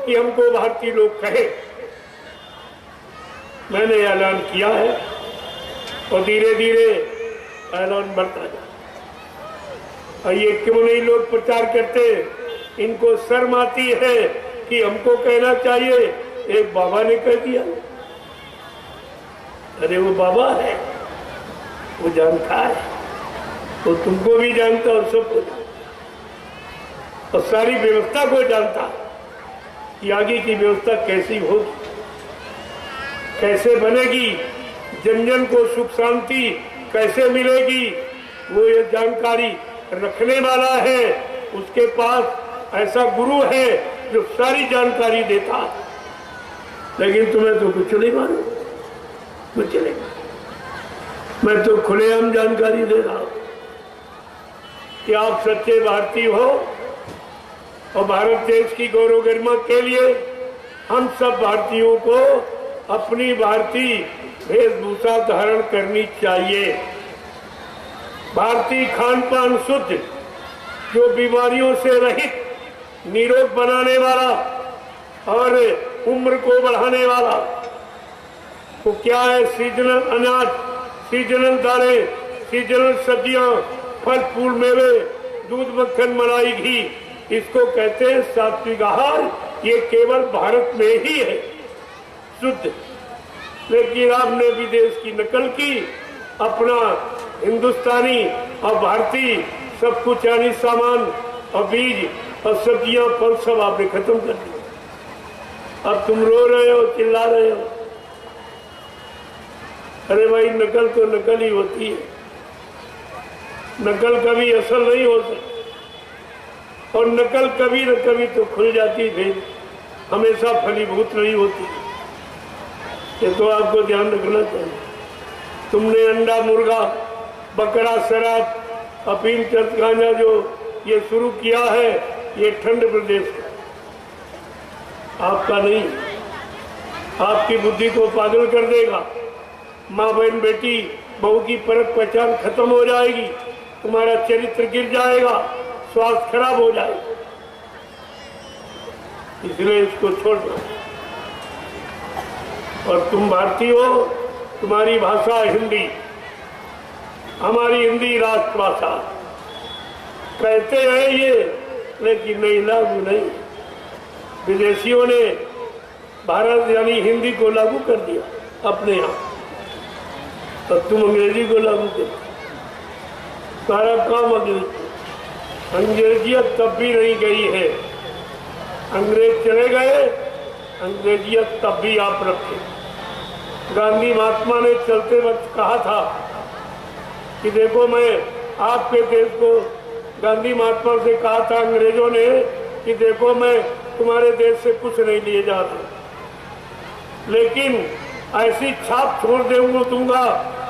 कि हमको भारतीय लोग कहे। मैंने ऐलान किया है और धीरे धीरे ऐलान बढ़ता जाए। और ये क्यों नहीं लोग प्रचार करते, इनको शर्म आती है कि हमको कहना चाहिए। एक बाबा ने कह दिया, अरे वो बाबा है, वो जानता है, वो तुमको भी जानता और सबको जानता, और सारी व्यवस्था को जानता कि आगे की व्यवस्था कैसी होगी, कैसे बनेगी, जन जन को सुख शांति कैसे मिलेगी, वो ये जानकारी रखने वाला है। उसके पास ऐसा गुरु है जो सारी जानकारी देता है। लेकिन तुम्हें तो कुछ नहीं मालूम, कुछ नहीं। मैं तो खुलेआम जानकारी दे रहा हूं कि आप सच्चे भारतीय हो, और भारत देश की गौरव गरिमा के लिए हम सब भारतीयों को अपनी भारतीय वेशभूषा धारण करनी चाहिए। भारतीय खान पान शुद्ध, जो बीमारियों से रहित, निरोग बनाने वाला और उम्र को बढ़ाने वाला, वो क्या है, सीजनल अनाज, सीजनल दालें, सीजनल सब्जियां, फल फूल मेवे, दूध मक्खन मलाई घी, इसको कहते हैं सात्विक आहार। ये केवल भारत में ही है शुद्ध। लेकिन आपने विदेश की नकल की, अपना हिंदुस्तानी और भारतीय सब कुछ यानी सामान और बीज और सब्जियां फल सब आपने खत्म कर दिया। अब तुम रो रहे हो, चिल्ला रहे हो। अरे भाई, नकल तो नकल ही होती है, नकल कभी असल नहीं हो सकती, और नकल कभी न कभी तो खुल जाती है, हमेशा फलीभूत नहीं होती। ये तो आपको ध्यान रखना चाहिए। तुमने अंडा, मुर्गा, बकरा, शराब, अफीम, चरस, गांजा जो ये शुरू किया है, ये ठंड प्रदेश का, आपका नहीं। आपकी बुद्धि को पागल कर देगा। माँ, बहन, बेटी, बहू की परख पहचान खत्म हो जाएगी, तुम्हारा चरित्र गिर जाएगा, स्वास्थ्य खराब हो जाएगा। इसलिए इसको छोड़ दो। और तुम भारतीय हो, तुम्हारी भाषा हिंदी, हमारी हिंदी राष्ट्रभाषा कहते हैं ये, लेकिन नहीं, लागू नहीं। विदेशियों ने भारत यानी हिंदी को लागू कर दिया अपने यहाँ, तो तुम अंग्रेजी को लागू कर, सारा काम अंग्रेजियत तब भी नहीं गई है। अंग्रेज चले गए, अंग्रेजियत तब भी आप रखे। गांधी महात्मा ने चलते वक्त कहा था कि देखो, मैं आपके देश को, गांधी महात्मा से कहा था अंग्रेजों ने कि देखो, मैं तुम्हारे देश से कुछ नहीं लिए जा रहा, लेकिन ऐसी छाप छोड़ दूंगा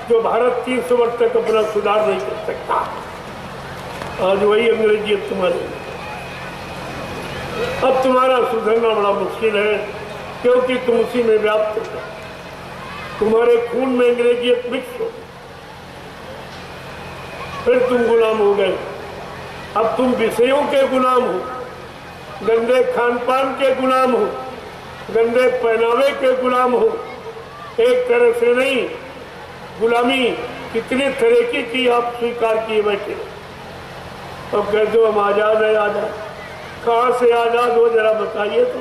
जो भारत 300 वर्ष तक अपना सुधार नहीं कर सकता। आज वही अंग्रेजियत तुम्हारी। अब तुम्हारा सुधरना बड़ा मुश्किल है, क्योंकि तुम उसी में व्याप्त हो, तुम्हारे खून में अंग्रेजियत मिक्स हो, फिर तुम गुलाम हो गए। अब तुम विषयों के गुलाम हो, गंदे खान पान के गुलाम हो, गंदे पहनावे के गुलाम हो। एक तरह से नहीं, गुलामी कितने तरीके की आप स्वीकार किए बैठे। अब कहते हो हम आजाद है, आजाद। कहाँ से आजाद हो, जरा बताइए तो,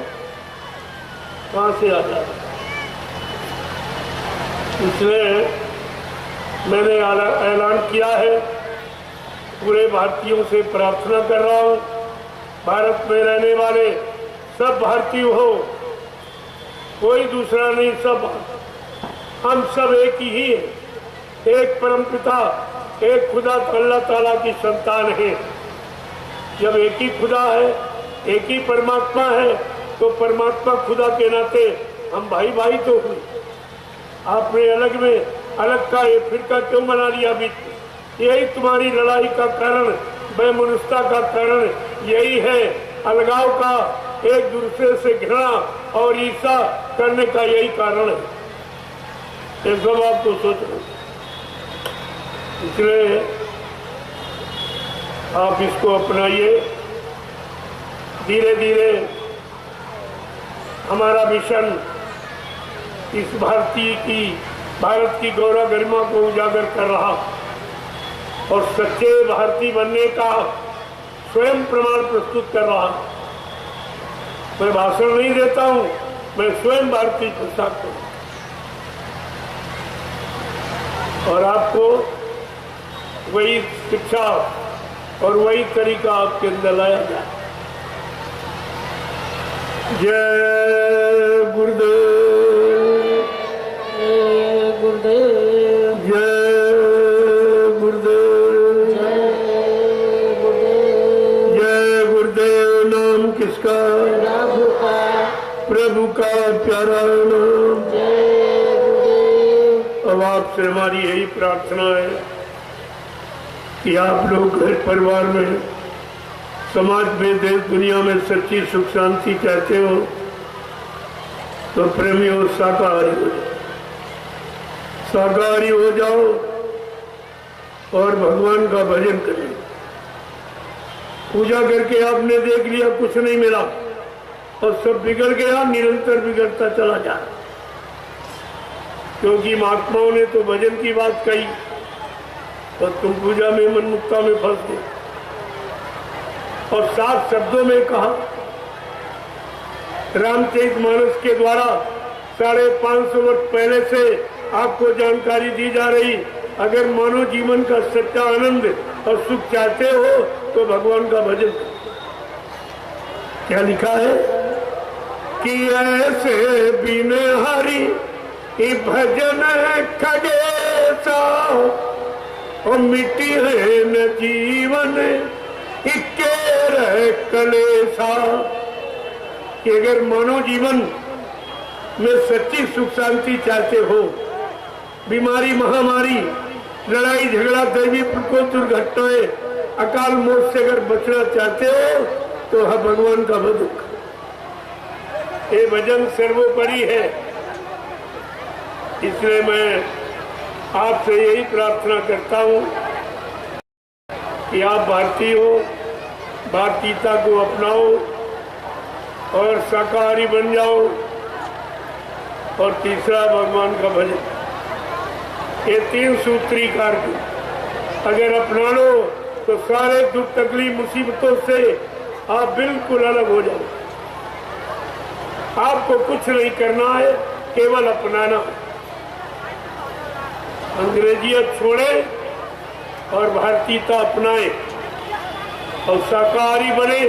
कहाँ से आजाद? इसलिए मैंने ऐलान किया है, पूरे भारतीयों से प्रार्थना कर रहा हूँ, भारत में रहने वाले सब भारतीय हो, कोई दूसरा नहीं, सब हम सब एक ही हैं, एक परमपिता, एक खुदा अल्लाह ताला की संतान है। जब एक ही खुदा है, एक ही परमात्मा है, तो परमात्मा खुदा के नाते हम भाई भाई तो हुए। आपने अलग में अलग का ये फिरका क्यों बना लिया बीच में? यही तुम्हारी लड़ाई का कारण, वैमनस्यता का कारण यही है, अलगाव का, एक दूसरे से घृणा और ईर्ष्या करने का यही कारण है। ये सब आपको सोचना, इसलिए आप इसको अपनाइए। धीरे धीरे हमारा मिशन इस भारत की गौरव गरिमा को उजागर कर रहा और सच्चे भारतीय बनने का स्वयं प्रमाण प्रस्तुत कर रहा। मैं भाषण नहीं देता हूं, मैं स्वयं भारतीय पोशाक हूं, और आपको वही शिक्षा और वही तरीका आपके अंदर लाया जाए। जय गुरुदेव, जय गुरुदेव, जय गुरुदेव, जय गुरुदेव, जय गुरुदेव। नाम किसका? प्रभु का, प्रभु का प्यारा नाम। जय गुरुदेव। अब आपसे हमारी यही प्रार्थना है कि आप लोग घर परिवार में, समाज में, देश दुनिया में सच्ची सुख शांति चाहते हो तो प्रेमी और शाकाहारी हो जाओ, शाकाहारी हो जाओ और भगवान का भजन करें। पूजा करके आपने देख लिया कुछ नहीं मिला और सब बिगड़ गया, निरंतर बिगड़ता चला जा रहा, क्योंकि महात्माओं ने तो भजन की बात कही और तुम पूजा में, मनमुक्ता में फंस गए। और 7 शब्दों में कहा। रामचरितमानस के द्वारा 550 वर्ष पहले से आपको जानकारी दी जा रही। अगर मानव जीवन का सच्चा आनंद और सुख चाहते हो तो भगवान का भजन करो। क्या लिखा है कि ऐसे बिन हरि भजन खगेसा और मिट्टी है न जीवन इक्के रह कलेसा। कि अगर मानव जीवन में सच्ची सुख शांति चाहते हो, बीमारी महामारी लड़ाई झगड़ा दैवी प्रकोप दुर्घटनाएं अकाल मौत से अगर बचना चाहते हो तो है भगवान का भजन। ये भजन सर्वोपरि है। इसलिए मैं आपसे यही प्रार्थना करता हूं कि आप भारतीय हो, भारतीयता को अपनाओ और शाकाहारी बन जाओ। और तीसरा भगवान का भजन। ये 3 सूत्री कार्य अगर अपना लो तो सारे दुख तकलीफ मुसीबतों से आप बिल्कुल अलग हो जाओ। आपको कुछ नहीं करना है, केवल अपनाना। अंग्रेजियत छोड़े और भारतीयता अपनाए और शाकाहारी बने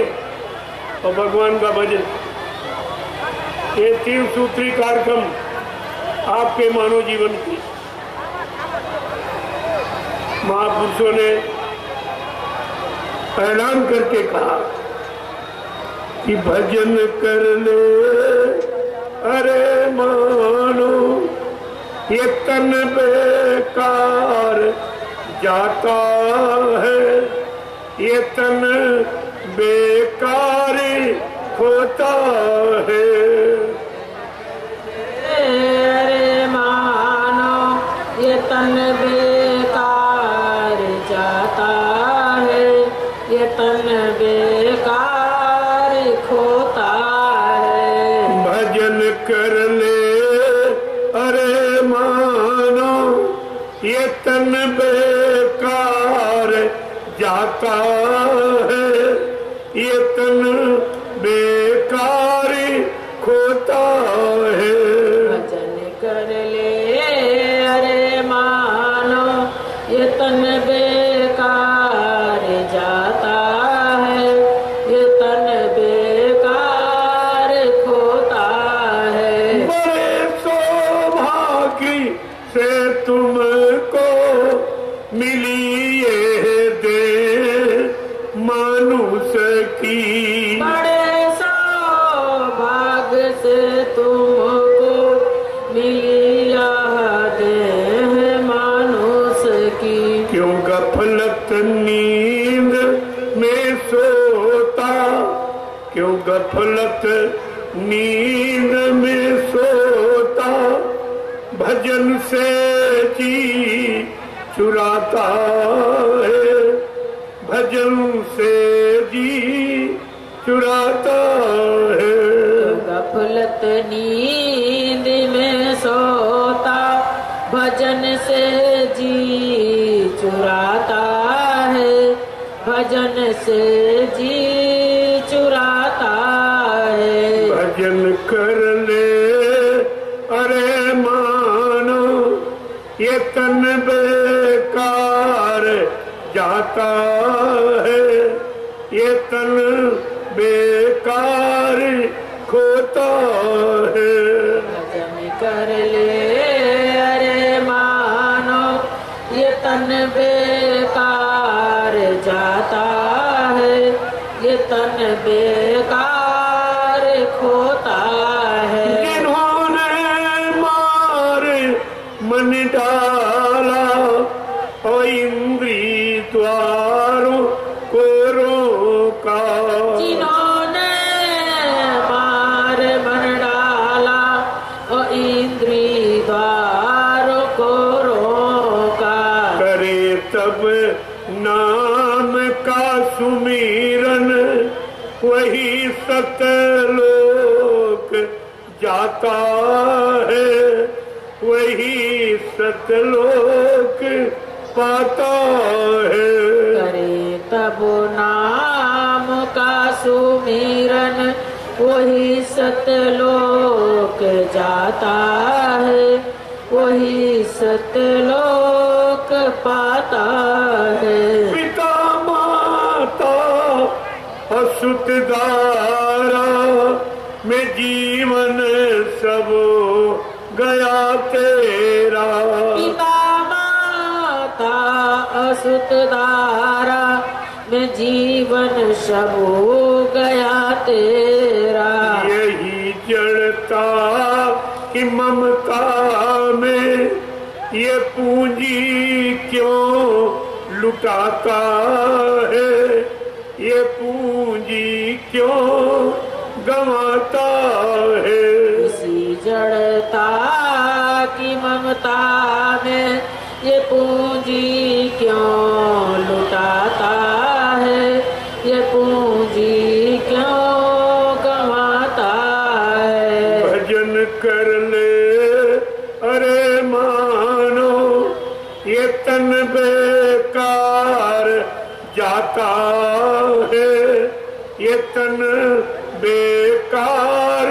और भगवान का भजन। ये 3 सूत्री कार्यक्रम आपके मानव जीवन की महापुरुषों ने ऐलान करके कहा कि भजन कर ले अरे मानो ये तन बेकार जाता है, ये तन बेकार होता है। अरे मानो ये तन बेकार जाता है, ये तन बेकार खोता है। भजन कर ले अरे मानो ये तन बेकार जाता है, ये तन बेकार खोता है। भजन कर ले अरे मानो ये तन बेकार जाता है, ये तन बेकार खोता है। बड़े सौभाग्य से तुमको मिली ये दे मानुष की। बड़े सौभाग्य से तुमको मिली यह देह मानुष की। क्यों गफलत नींद में सोता, क्यों गफलत नींद में सोता, भजन से जी चुराता है, भजन से जी चुराता है। गफलत नींद में सोता, भजन से जी चुराता है, भजन से जी चुराता है। भजन कर ले अरे मानो ये तन बेकार जाता है, ये तन बेकार खोता है। भजन कर ले अरे मानो ये तन बेकार जाता है, ये तन बेकार खोता है। जिन्होंने मारे मन डाला और इंद्री द्वारों को रोका। जिन्होंने मार मन डाला और इंद्री द्वारों को रोका। करे तब नाम का सुमिरन वही सतलोक जाता है, वही सतलोक पाता है। करे तब नाम का सुमिरन वही सतलोक जाता है, वही सतलोक पाता है। पिता माता असुत दारा में जीवन सब गया तेरा। पिता माता असुत दारा में जीवन सब गया तेरा। यही जड़ता कि ममता में ये पूंजी क्यों लुटाता है, ये पूंजी क्यों गंवाता है। इसी जड़ता की ममता में ये पूंजी क्यों लुटाता है, ये पूंजी क्यों गंवाता है। भजन कर ले अरे मानो ये तन बेकार जाता है, ये तन बेकार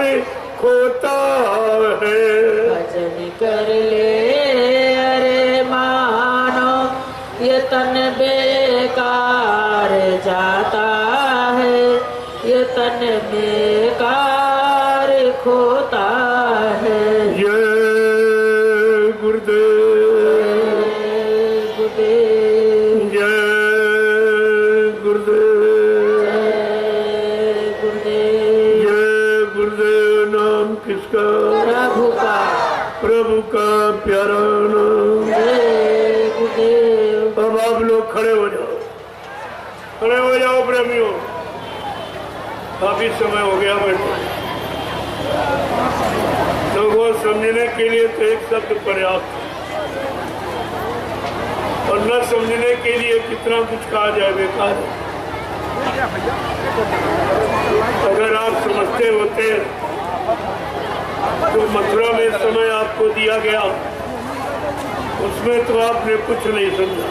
खोता है। भजन कर ले अरे मानो ये तन बेकार जाता है, ये तन बेकार खोता है। जय गुरुदेव, गुरुदेव जय गुरुदेव, गुरुदेव। जय गुरुदेव। नाम किसका? प्रभु का, प्रभु का प्यारा नाम। जय गुरुदेव। अब आप लोग खड़े हो जाओ, खड़े हो जाओ प्रेमियों। काफी समय हो गया बैठे। लोगों समझने के लिए तो एक शब्द पर्याप्त है, और न समझने के लिए कितना कुछ कहा जाए बेकार है। अगर आप समझते होते तो मथुरा में समय आपको दिया गया, उसमें तो आपने कुछ नहीं समझा,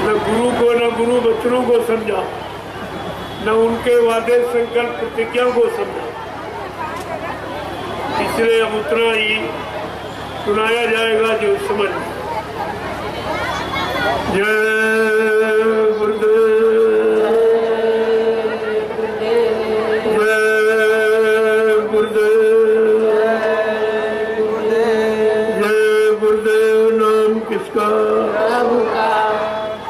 न गुरु को न गुरु बच्चों को समझा, न उनके वादे संकल्प प्रतिज्ञा को समझा। इसलिए अब उतना ही सुनाया जाएगा जो समझ। जय गुरुदेव, जय गुरुदेव, जय गुरुदेव। नाम किसका? प्रभु का,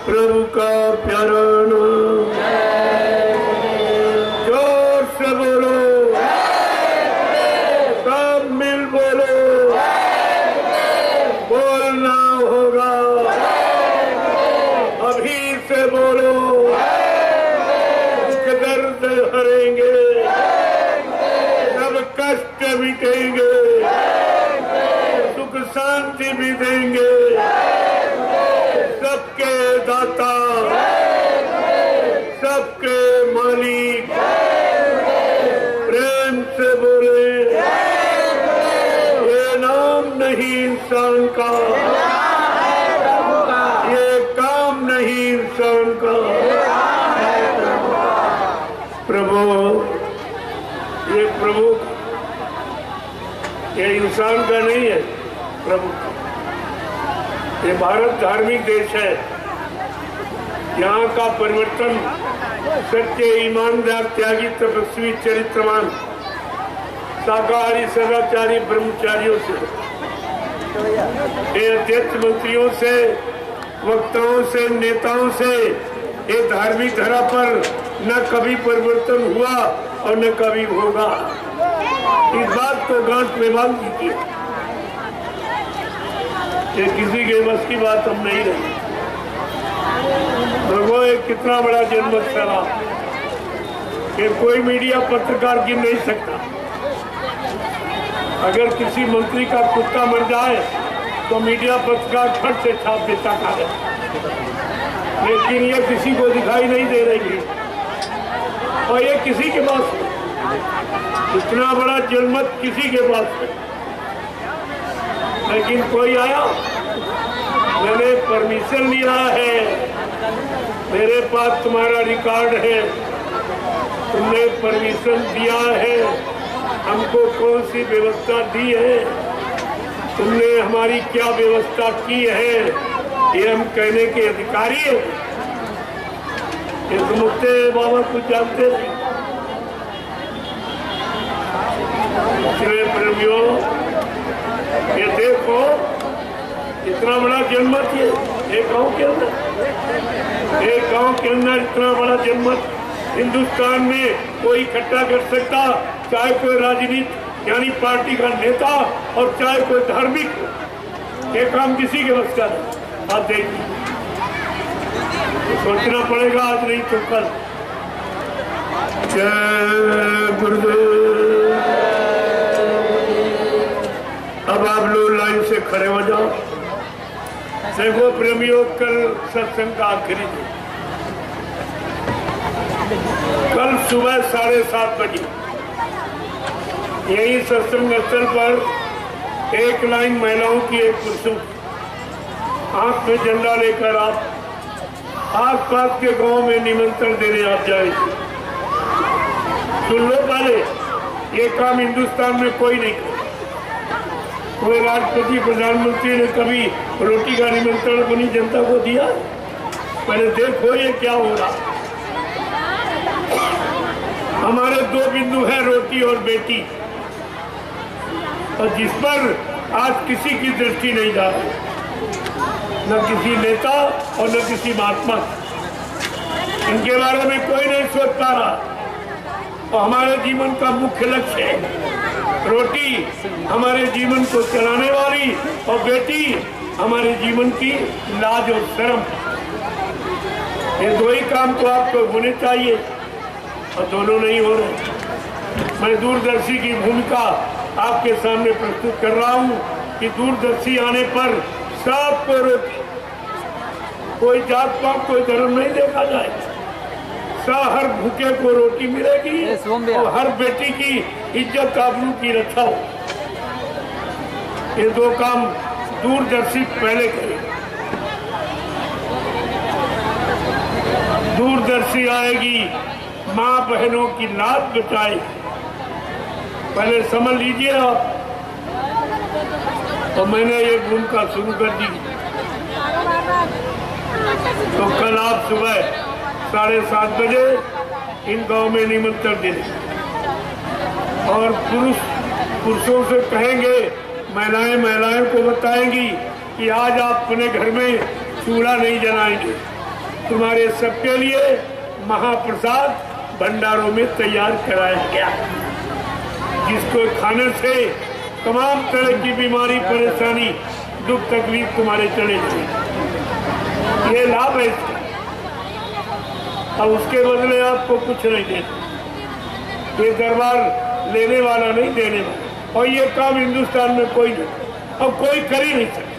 प्रभु का प्यारा नाम। जोर से बोलो, सब मिल बोलो, बोलना होगा। अभी से बोलो, दुख दर्द हरेंगे, सब कष्ट मिटेंगे, सुख शांति भी देंगे। सबके दाता, सबके मालिक, प्रेम से बोले। ये नाम नहीं इंसान का, ये काम नहीं इंसान का। प्रभु, ये प्रभु, ये इंसान का नहीं है, प्रभु का। ये भारत धार्मिक देश है। यहाँ का परिवर्तन सत्य, ईमानदार, त्यागी, तपस्वी, चरित्रवान, शाकाहारी, सदाचारी ब्रह्मचारियों से, ये अध्यक्ष मंत्रियों से, वक्ताओं से, नेताओं से ये धार्मिक धरा पर न कभी परिवर्तन हुआ और न कभी होगा। इस बात को गांठ में बांध दीजिए। ये किसी के बस की बात हम नहीं रही। भगवान एक कितना बड़ा जनमत फैला कि कोई मीडिया पत्रकार गिन नहीं सकता। अगर किसी मंत्री का कुत्ता मर जाए तो मीडिया पत्रकार फट से छाप देता कागज, लेकिन ये किसी को दिखाई नहीं दे रही है। और ये किसी के पास, इतना बड़ा जनमत किसी के पास है। लेकिन कोई आया, मैंने परमिशन लिया है, मेरे पास तुम्हारा रिकॉर्ड है, तुमने परमिशन दिया है, हमको कौन सी व्यवस्था दी है, तुमने हमारी क्या व्यवस्था की है, ये हम कहने के अधिकारी हैं। ये समझते बाबा कुछ जानते नहीं। इसलिए प्रेमियों, ये देखो इतना बड़ा जनमत, ये एक गांव के अंदर इतना बड़ा जनमत हिंदुस्तान में कोई इकट्ठा कर सकता, चाहे कोई राजनीति यानी पार्टी का नेता और चाहे कोई धार्मिक। ये काम किसी के बस का नहीं। आप देखिए, सोचना पड़ेगा आज नहीं तो कल। जय गुरुदेव। अब आप लोग लाइन से खड़े हो जाओ। देखो प्रेमियों, कल सत्संग का आखिरी दिन, कल सुबह 7:30 बजे यही सत्संग स्थल पर एक लाइन महिलाओं की, एक पुरुषों की, हाथ में झंडा लेकर आप आस पास के गांव में निमंत्रण देने आप जाएंगे। सुन लो, पहले ये काम हिंदुस्तान में कोई नहीं करता। कोई राष्ट्रपति प्रधानमंत्री ने कभी रोटी का निमंत्रण अपनी जनता को दिया? पहले देखो ये क्या हो रहा। हमारे दो बिंदु है, रोटी और बेटी, और जिस पर आज किसी की दृष्टि नहीं जा रही, न किसी नेता और न किसी महात्मा। इनके बारे में कोई नहीं सोच पा रहा। और हमारे जीवन का मुख्य लक्ष्य है रोटी, हमारे जीवन को चलाने वाली, और बेटी हमारे जीवन की लाज और शर्म। ये दो ही काम तो आपको होने चाहिए, और दोनों नहीं हो रहे। मैं दूरदर्शी की भूमिका आपके सामने प्रस्तुत कर रहा हूँ कि दूरदर्शी आने पर सबको रोटी, कोई जात पात कोई धर्म नहीं देखा जाए। हर भूखे को रोटी मिलेगी और हर बेटी की इज्जत आबरू की रक्षा हो। ये दो काम दूरदर्शी पहले करे। दूरदर्शी आएगी, माँ बहनों की लाज बचाएगी। पहले समझ लीजिए आप। तो मैंने ये भूमिका शुरू कर दी। तो कल आप सुबह 7:30 बजे इन गांव में निमंत्रण देने, और पुरुषों से कहेंगे, महिलाएं को बताएंगी कि आज आप अपने घर में चूल्हा नहीं जलाएंगे, तुम्हारे सबके लिए महाप्रसाद भंडारों में तैयार कराया गया, जिसको खाने से तमाम तरह की बीमारी, परेशानी, दुख तकलीफ तुम्हारे चले जाए। ये लाभ है इसका। अब उसके बदले आपको कुछ नहीं देना। ये दरबार लेने वाला नहीं, देने वाला। और ये काम हिंदुस्तान में कोई नहीं, और कोई कर ही नहीं सकता।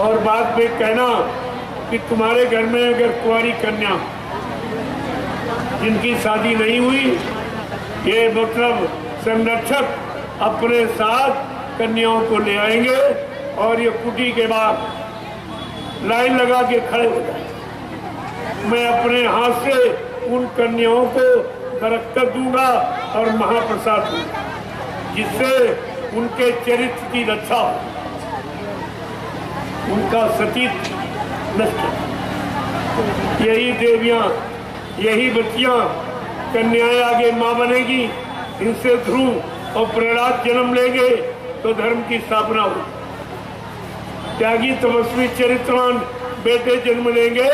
और बाद में कहना कि तुम्हारे घर में अगर कुंवारी कन्या जिनकी शादी नहीं हुई, ये मतलब संरक्षक अपने साथ कन्याओं को ले आएंगे और ये कुटी के बाद लाइन लगा के खड़े हो जाए। मैं अपने हाथ से उन कन्याओं को बरकत दूंगा और महाप्रसाद दूंगा, जिससे उनके चरित्र की रक्षा हो, उनका सतीत्व नष्ट। यही देवियां, यही बच्चियां, कन्याएं आगे मां बनेगी, इनसे ध्रुव और प्रहलाद जन्म लेंगे तो धर्म की स्थापना होगी। त्यागी तपस्वी चरित्रवान बेटे जन्म लेंगे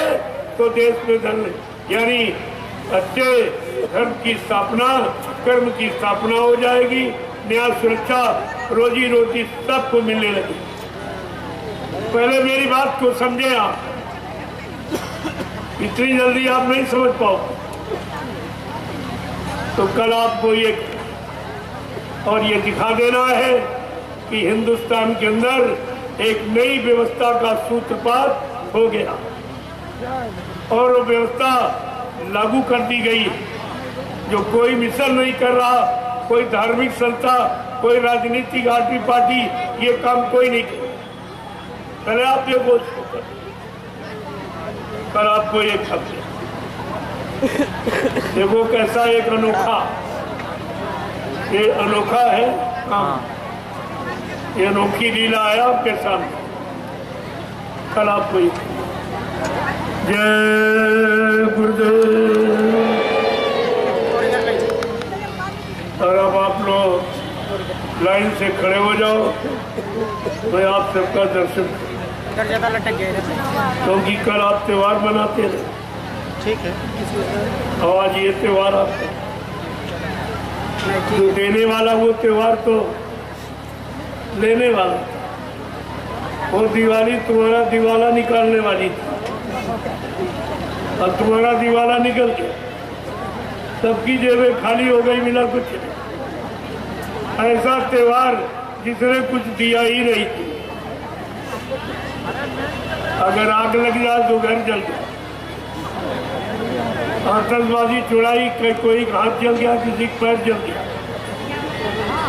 तो देश में धर्म यानी अच्छे धर्म की स्थापना, कर्म की स्थापना हो जाएगी। न्याय, सुरक्षा, रोजी रोटी सबको मिलने लगी। पहले मेरी बात को समझे आप, इतनी जल्दी आप नहीं समझ पाओ। तो कल आपको ये और ये दिखा देना है कि हिंदुस्तान के अंदर एक नई व्यवस्था का सूत्रपात हो गया और वो व्यवस्था लागू कर दी गई। जो कोई मिशन नहीं कर रहा, कोई धार्मिक संस्था, कोई राजनीतिक पार्टी, ये काम कोई नहीं कर। पहले आप देखो, कल आपको एक हफ्ते देखो कैसा एक अनोखा, ये अनोखा है काम, ये अनोखी लीला है आपके सामने। कल आपको जय गुरुदेव। और अब आप लोग लाइन से खड़े हो जाओ, मैं आप सबका दर्शन क्योंकि कल आप त्योहार मनाते थे। ठीक है, और आज ये त्योहार आपको जो देने वाला वो त्योहार तो लेने वाला था। वो दिवाली तुम्हारा दिवाला निकालने वाली थी और तुम्हारा दिवाला निकल गया, सबकी जेबें खाली हो गई, मिला कुछ नहीं। ऐसा त्योहार जिसने कुछ दिया ही नहीं थी। अगर आग लग जाए तो घर जल गया, आतशबाजी चुड़ाई, कोई हाथ जल गया, किसी का पैर जल गया,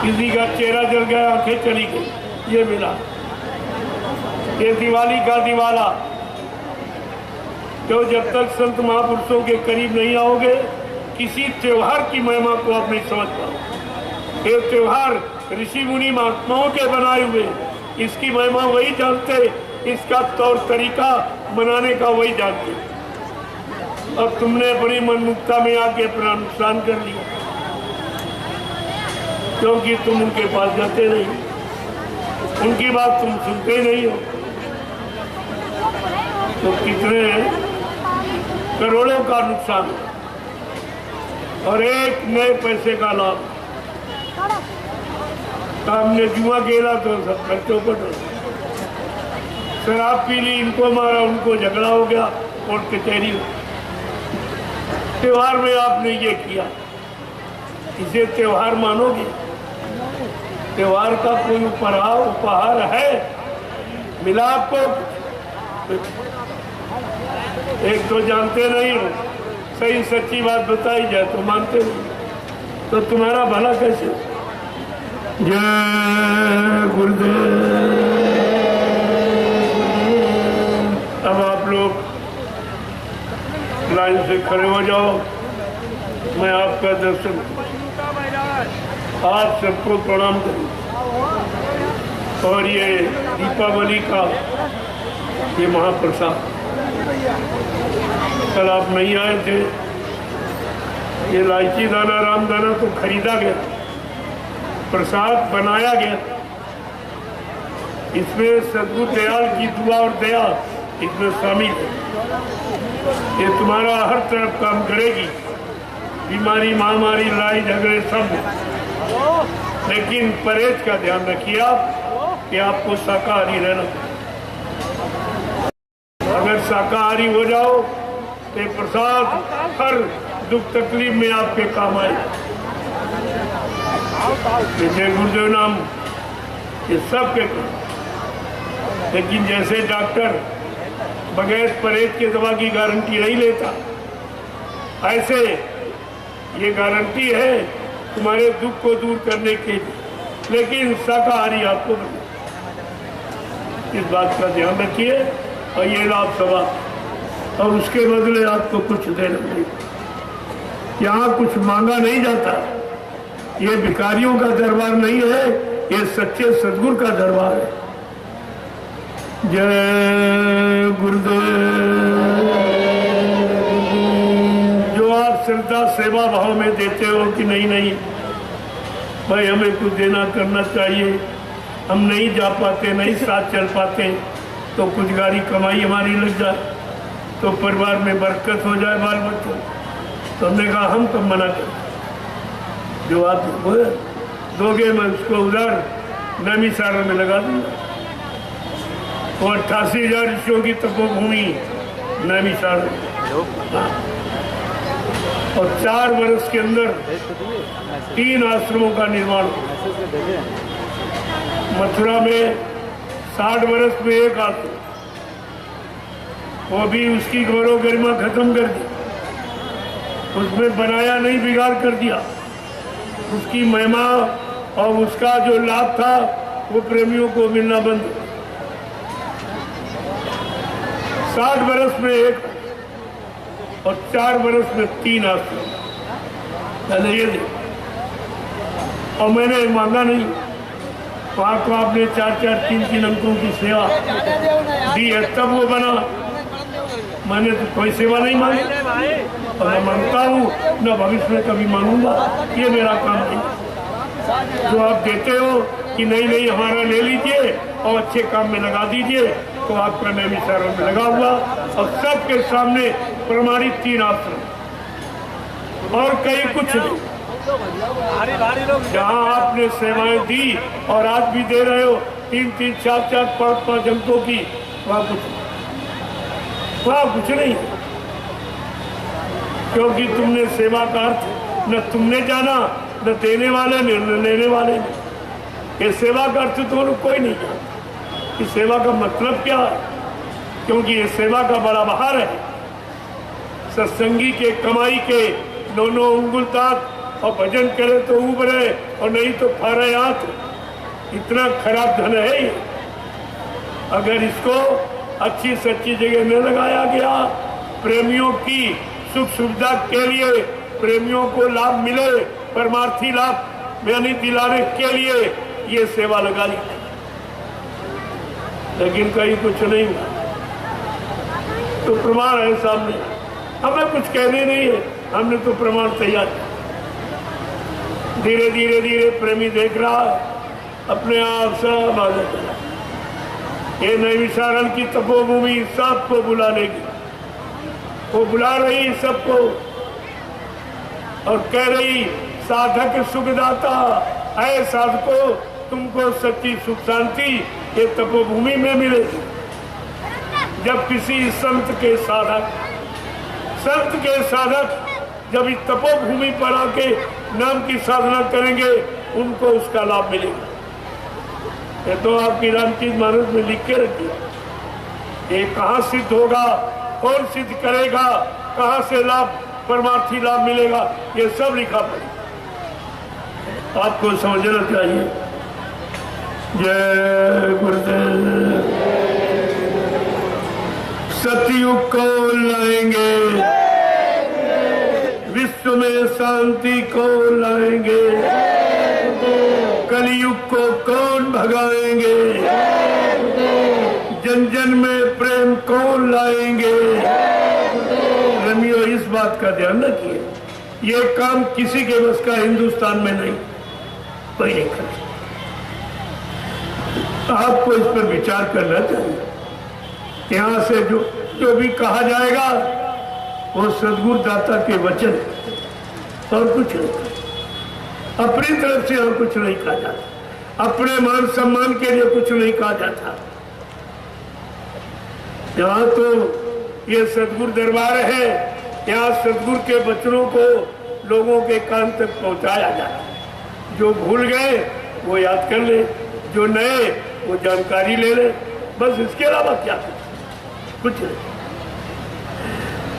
किसी का चेहरा जल गया, आंखें चली गई, ये मिला। ये दिवाली का दिवाला। तो जब तक संत महापुरुषों के करीब नहीं आओगे, किसी त्योहार की महिमा को आप नहीं समझ पाओ। ये त्योहार ऋषि मुनि महात्माओं के बनाए हुए, इसकी महिमा वही जानते, इसका तौर तरीका मनाने का वही जानते। अब तुमने अपनी मनमुक्ता में आके अपना नुकसान कर लिया, क्योंकि तुम उनके पास जाते नहीं, उनकी बात तुम सुनते नहीं हो। तो कितने करोड़ों का नुकसान और एक नए पैसे का लाभ। हमने जुआ खेला तो सब खर्च चौपट हो, शराब पी ली, इनको मारा, उनको झगड़ा हो गया, कोर्ट कचहरी हो। त्योहार में आपने ये किया, इसे त्योहार मानोगे? त्योहार का कोई उपहार है मिला आपको? एक तो जानते नहीं हो, सही सच्ची बात बताई जाए तो मानते नहीं, तो तुम्हारा भला कैसे? जय गुरुदेव। अब आप लोग लाइन से खड़े हो जाओ, मैं आपका दर्शन, आप सबको प्रणाम करूं। और ये दीपावली का ये महाप्रसाद, कल आप नहीं आए थे, ये इलायची दाना, राम दाना तो खरीदा गया, प्रसाद बनाया गया। इसमें सद्गुरु दयाल की दुआ और दया इसमें शामिल है। ये तुम्हारा हर तरफ काम करेगी, बीमारी, महामारी, लड़ाई झगड़े सब, लेकिन परहेज का ध्यान रखिए आप कि आपको शाकाहारी रहना। अगर शाकाहारी हो जाओ तो प्रसाद हर दुख तकलीफ में आपके काम आए। जय गुरुदेव नाम ये सब के काम। लेकिन जैसे डॉक्टर बगैर परहेज के दवा की गारंटी नहीं लेता, ऐसे ये गारंटी है तुम्हारे दुख को दूर करने के लिए, लेकिन शाकाहारी आपको बने। इस बात का ध्यान रखिए और ये लाभ सभा, और उसके बदले आपको कुछ देना नहीं। यहाँ कुछ मांगा नहीं जाता, ये भिखारियों का दरबार नहीं है, ये सच्चे सद्गुरु का दरबार है। जय गुरुदेव। जो आप श्रद्धा सेवा भाव में देते हो कि नहीं नहीं भाई हमें कुछ देना करना चाहिए, हम नहीं जा पाते, नहीं साथ चल पाते, तो कुछ गाड़ी कमाई हमारी लग जाए, तो परिवार में बरकत हो जाए, बाल बच्चों। तो हमने कहा हम कब मना कर, जो आप दोगे मैं उसको उधर नैमिषारण्य में लगा दूंगा। और 88,000 ऋषियों की तपोभूमि नैमिषारण्य, और 4 वर्ष के अंदर 3 आश्रमों का निर्माण। मथुरा में 60 वर्ष में 1 आश्रम, वो भी उसकी गौरव गरिमा खत्म कर दी, उसमें बनाया नहीं, बिगाड़ कर दिया। उसकी महिमा और उसका जो लाभ था वो प्रेमियों को मिलना बंद। 60 वर्ष में 1, और 4 बरस में 3 आश्रम। पहले ये दे, और मैंने मांगा नहीं। वहाँ को आपने 4-4, 3-3 अंकों की सेवा दी है, तब वो बना। मैंने तो कोई सेवा नहीं मांगी, और मैं मांगता हूँ न भविष्य में कभी मांगूंगा। ये मेरा काम नहीं। जो आप देते हो कि नहीं नहीं हमारा ले लीजिए और अच्छे काम में लगा दीजिए, तो आपका मैं विचारों में लगा हुआ और सबके सामने प्रमाणित 3 आश्रम और कहीं कुछ नहीं। जहाँ आपने सेवाएं दी और आज भी दे रहे हो 3-3, 4-4, 5-5 अंकों की, वहाँ कुछ नहीं। क्योंकि तुमने सेवा का अर्थ न तुमने जाना, न देने वाले ने, न लेने वाले ने। ये सेवा का अर्थ तो कोई नहीं जानता कि सेवा का मतलब क्या है, क्योंकि ये सेवा का बड़ा बहार है। सत्संगी के कमाई के 9 उंगुल तक और भजन करे तो उबरे और नहीं तो फारे हाथ। इतना खराब धन है ये। अगर इसको अच्छी सच्ची जगह में लगाया गया, प्रेमियों की सुख सुविधा के लिए, प्रेमियों को लाभ मिले, परमार्थी लाभ यानी दिलाने के लिए ये सेवा लगा ली, लेकिन कहीं कुछ नहीं हुआ। तो प्रमाण है सामने, हमें कुछ कहने नहीं है, हमने तो प्रमाण तैयार किया। धीरे धीरे धीरे प्रेमी देख रहा अपने आप सब आगे चला। ये नैमिषारण्य की तपोभूमि सबको बुला लेगी। वो बुला रही सबको और कह रही, साधक सुखदाता है साधको, तुमको सच्ची सुख शांति ये तपोभूमि में मिलेगी। जब किसी संत के साधक जब इस तपोभूमि पर आके नाम की साधना करेंगे, उनको उसका लाभ मिलेगा। ये तो आपकी रामचरितमानस में लिख के रखिए। ये कहाँ सिद्ध होगा, कौन सिद्ध करेगा, कहाँ से लाभ परमार्थी लाभ मिलेगा, ये सब लिखा पड़ेगा। आपको समझना चाहिए। जय गुरुदेव। सतयुग को लाएंगे, विश्व में शांति को लाएंगे, कलयुग को कौन भगाएंगे, जन जन में प्रेम कौन लाएंगे। रमियो इस बात का ध्यान रखिए, ये काम किसी के बस का हिंदुस्तान में नहीं, कोई नहीं कर सकता। आपको इस पर विचार करना चाहिए। यहाँ से जो भी कहा जाएगा वो सद्गुरु दाता के वचन और कुछ नहीं। अपनी तरफ से और कुछ नहीं कहा जाता, अपने मान सम्मान के लिए कुछ नहीं कहा जाता। यहाँ तो ये सद्गुरु दरबार है, यहाँ सद्गुरु के वचनों को लोगों के कान तक पहुंचाया जाए। जो भूल गए वो याद कर ले, जो नए वो जानकारी ले ले, बस इसके अलावा क्या कुछ नहीं।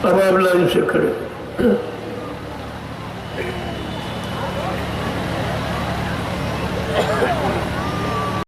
अब आप लाइन से खड़े।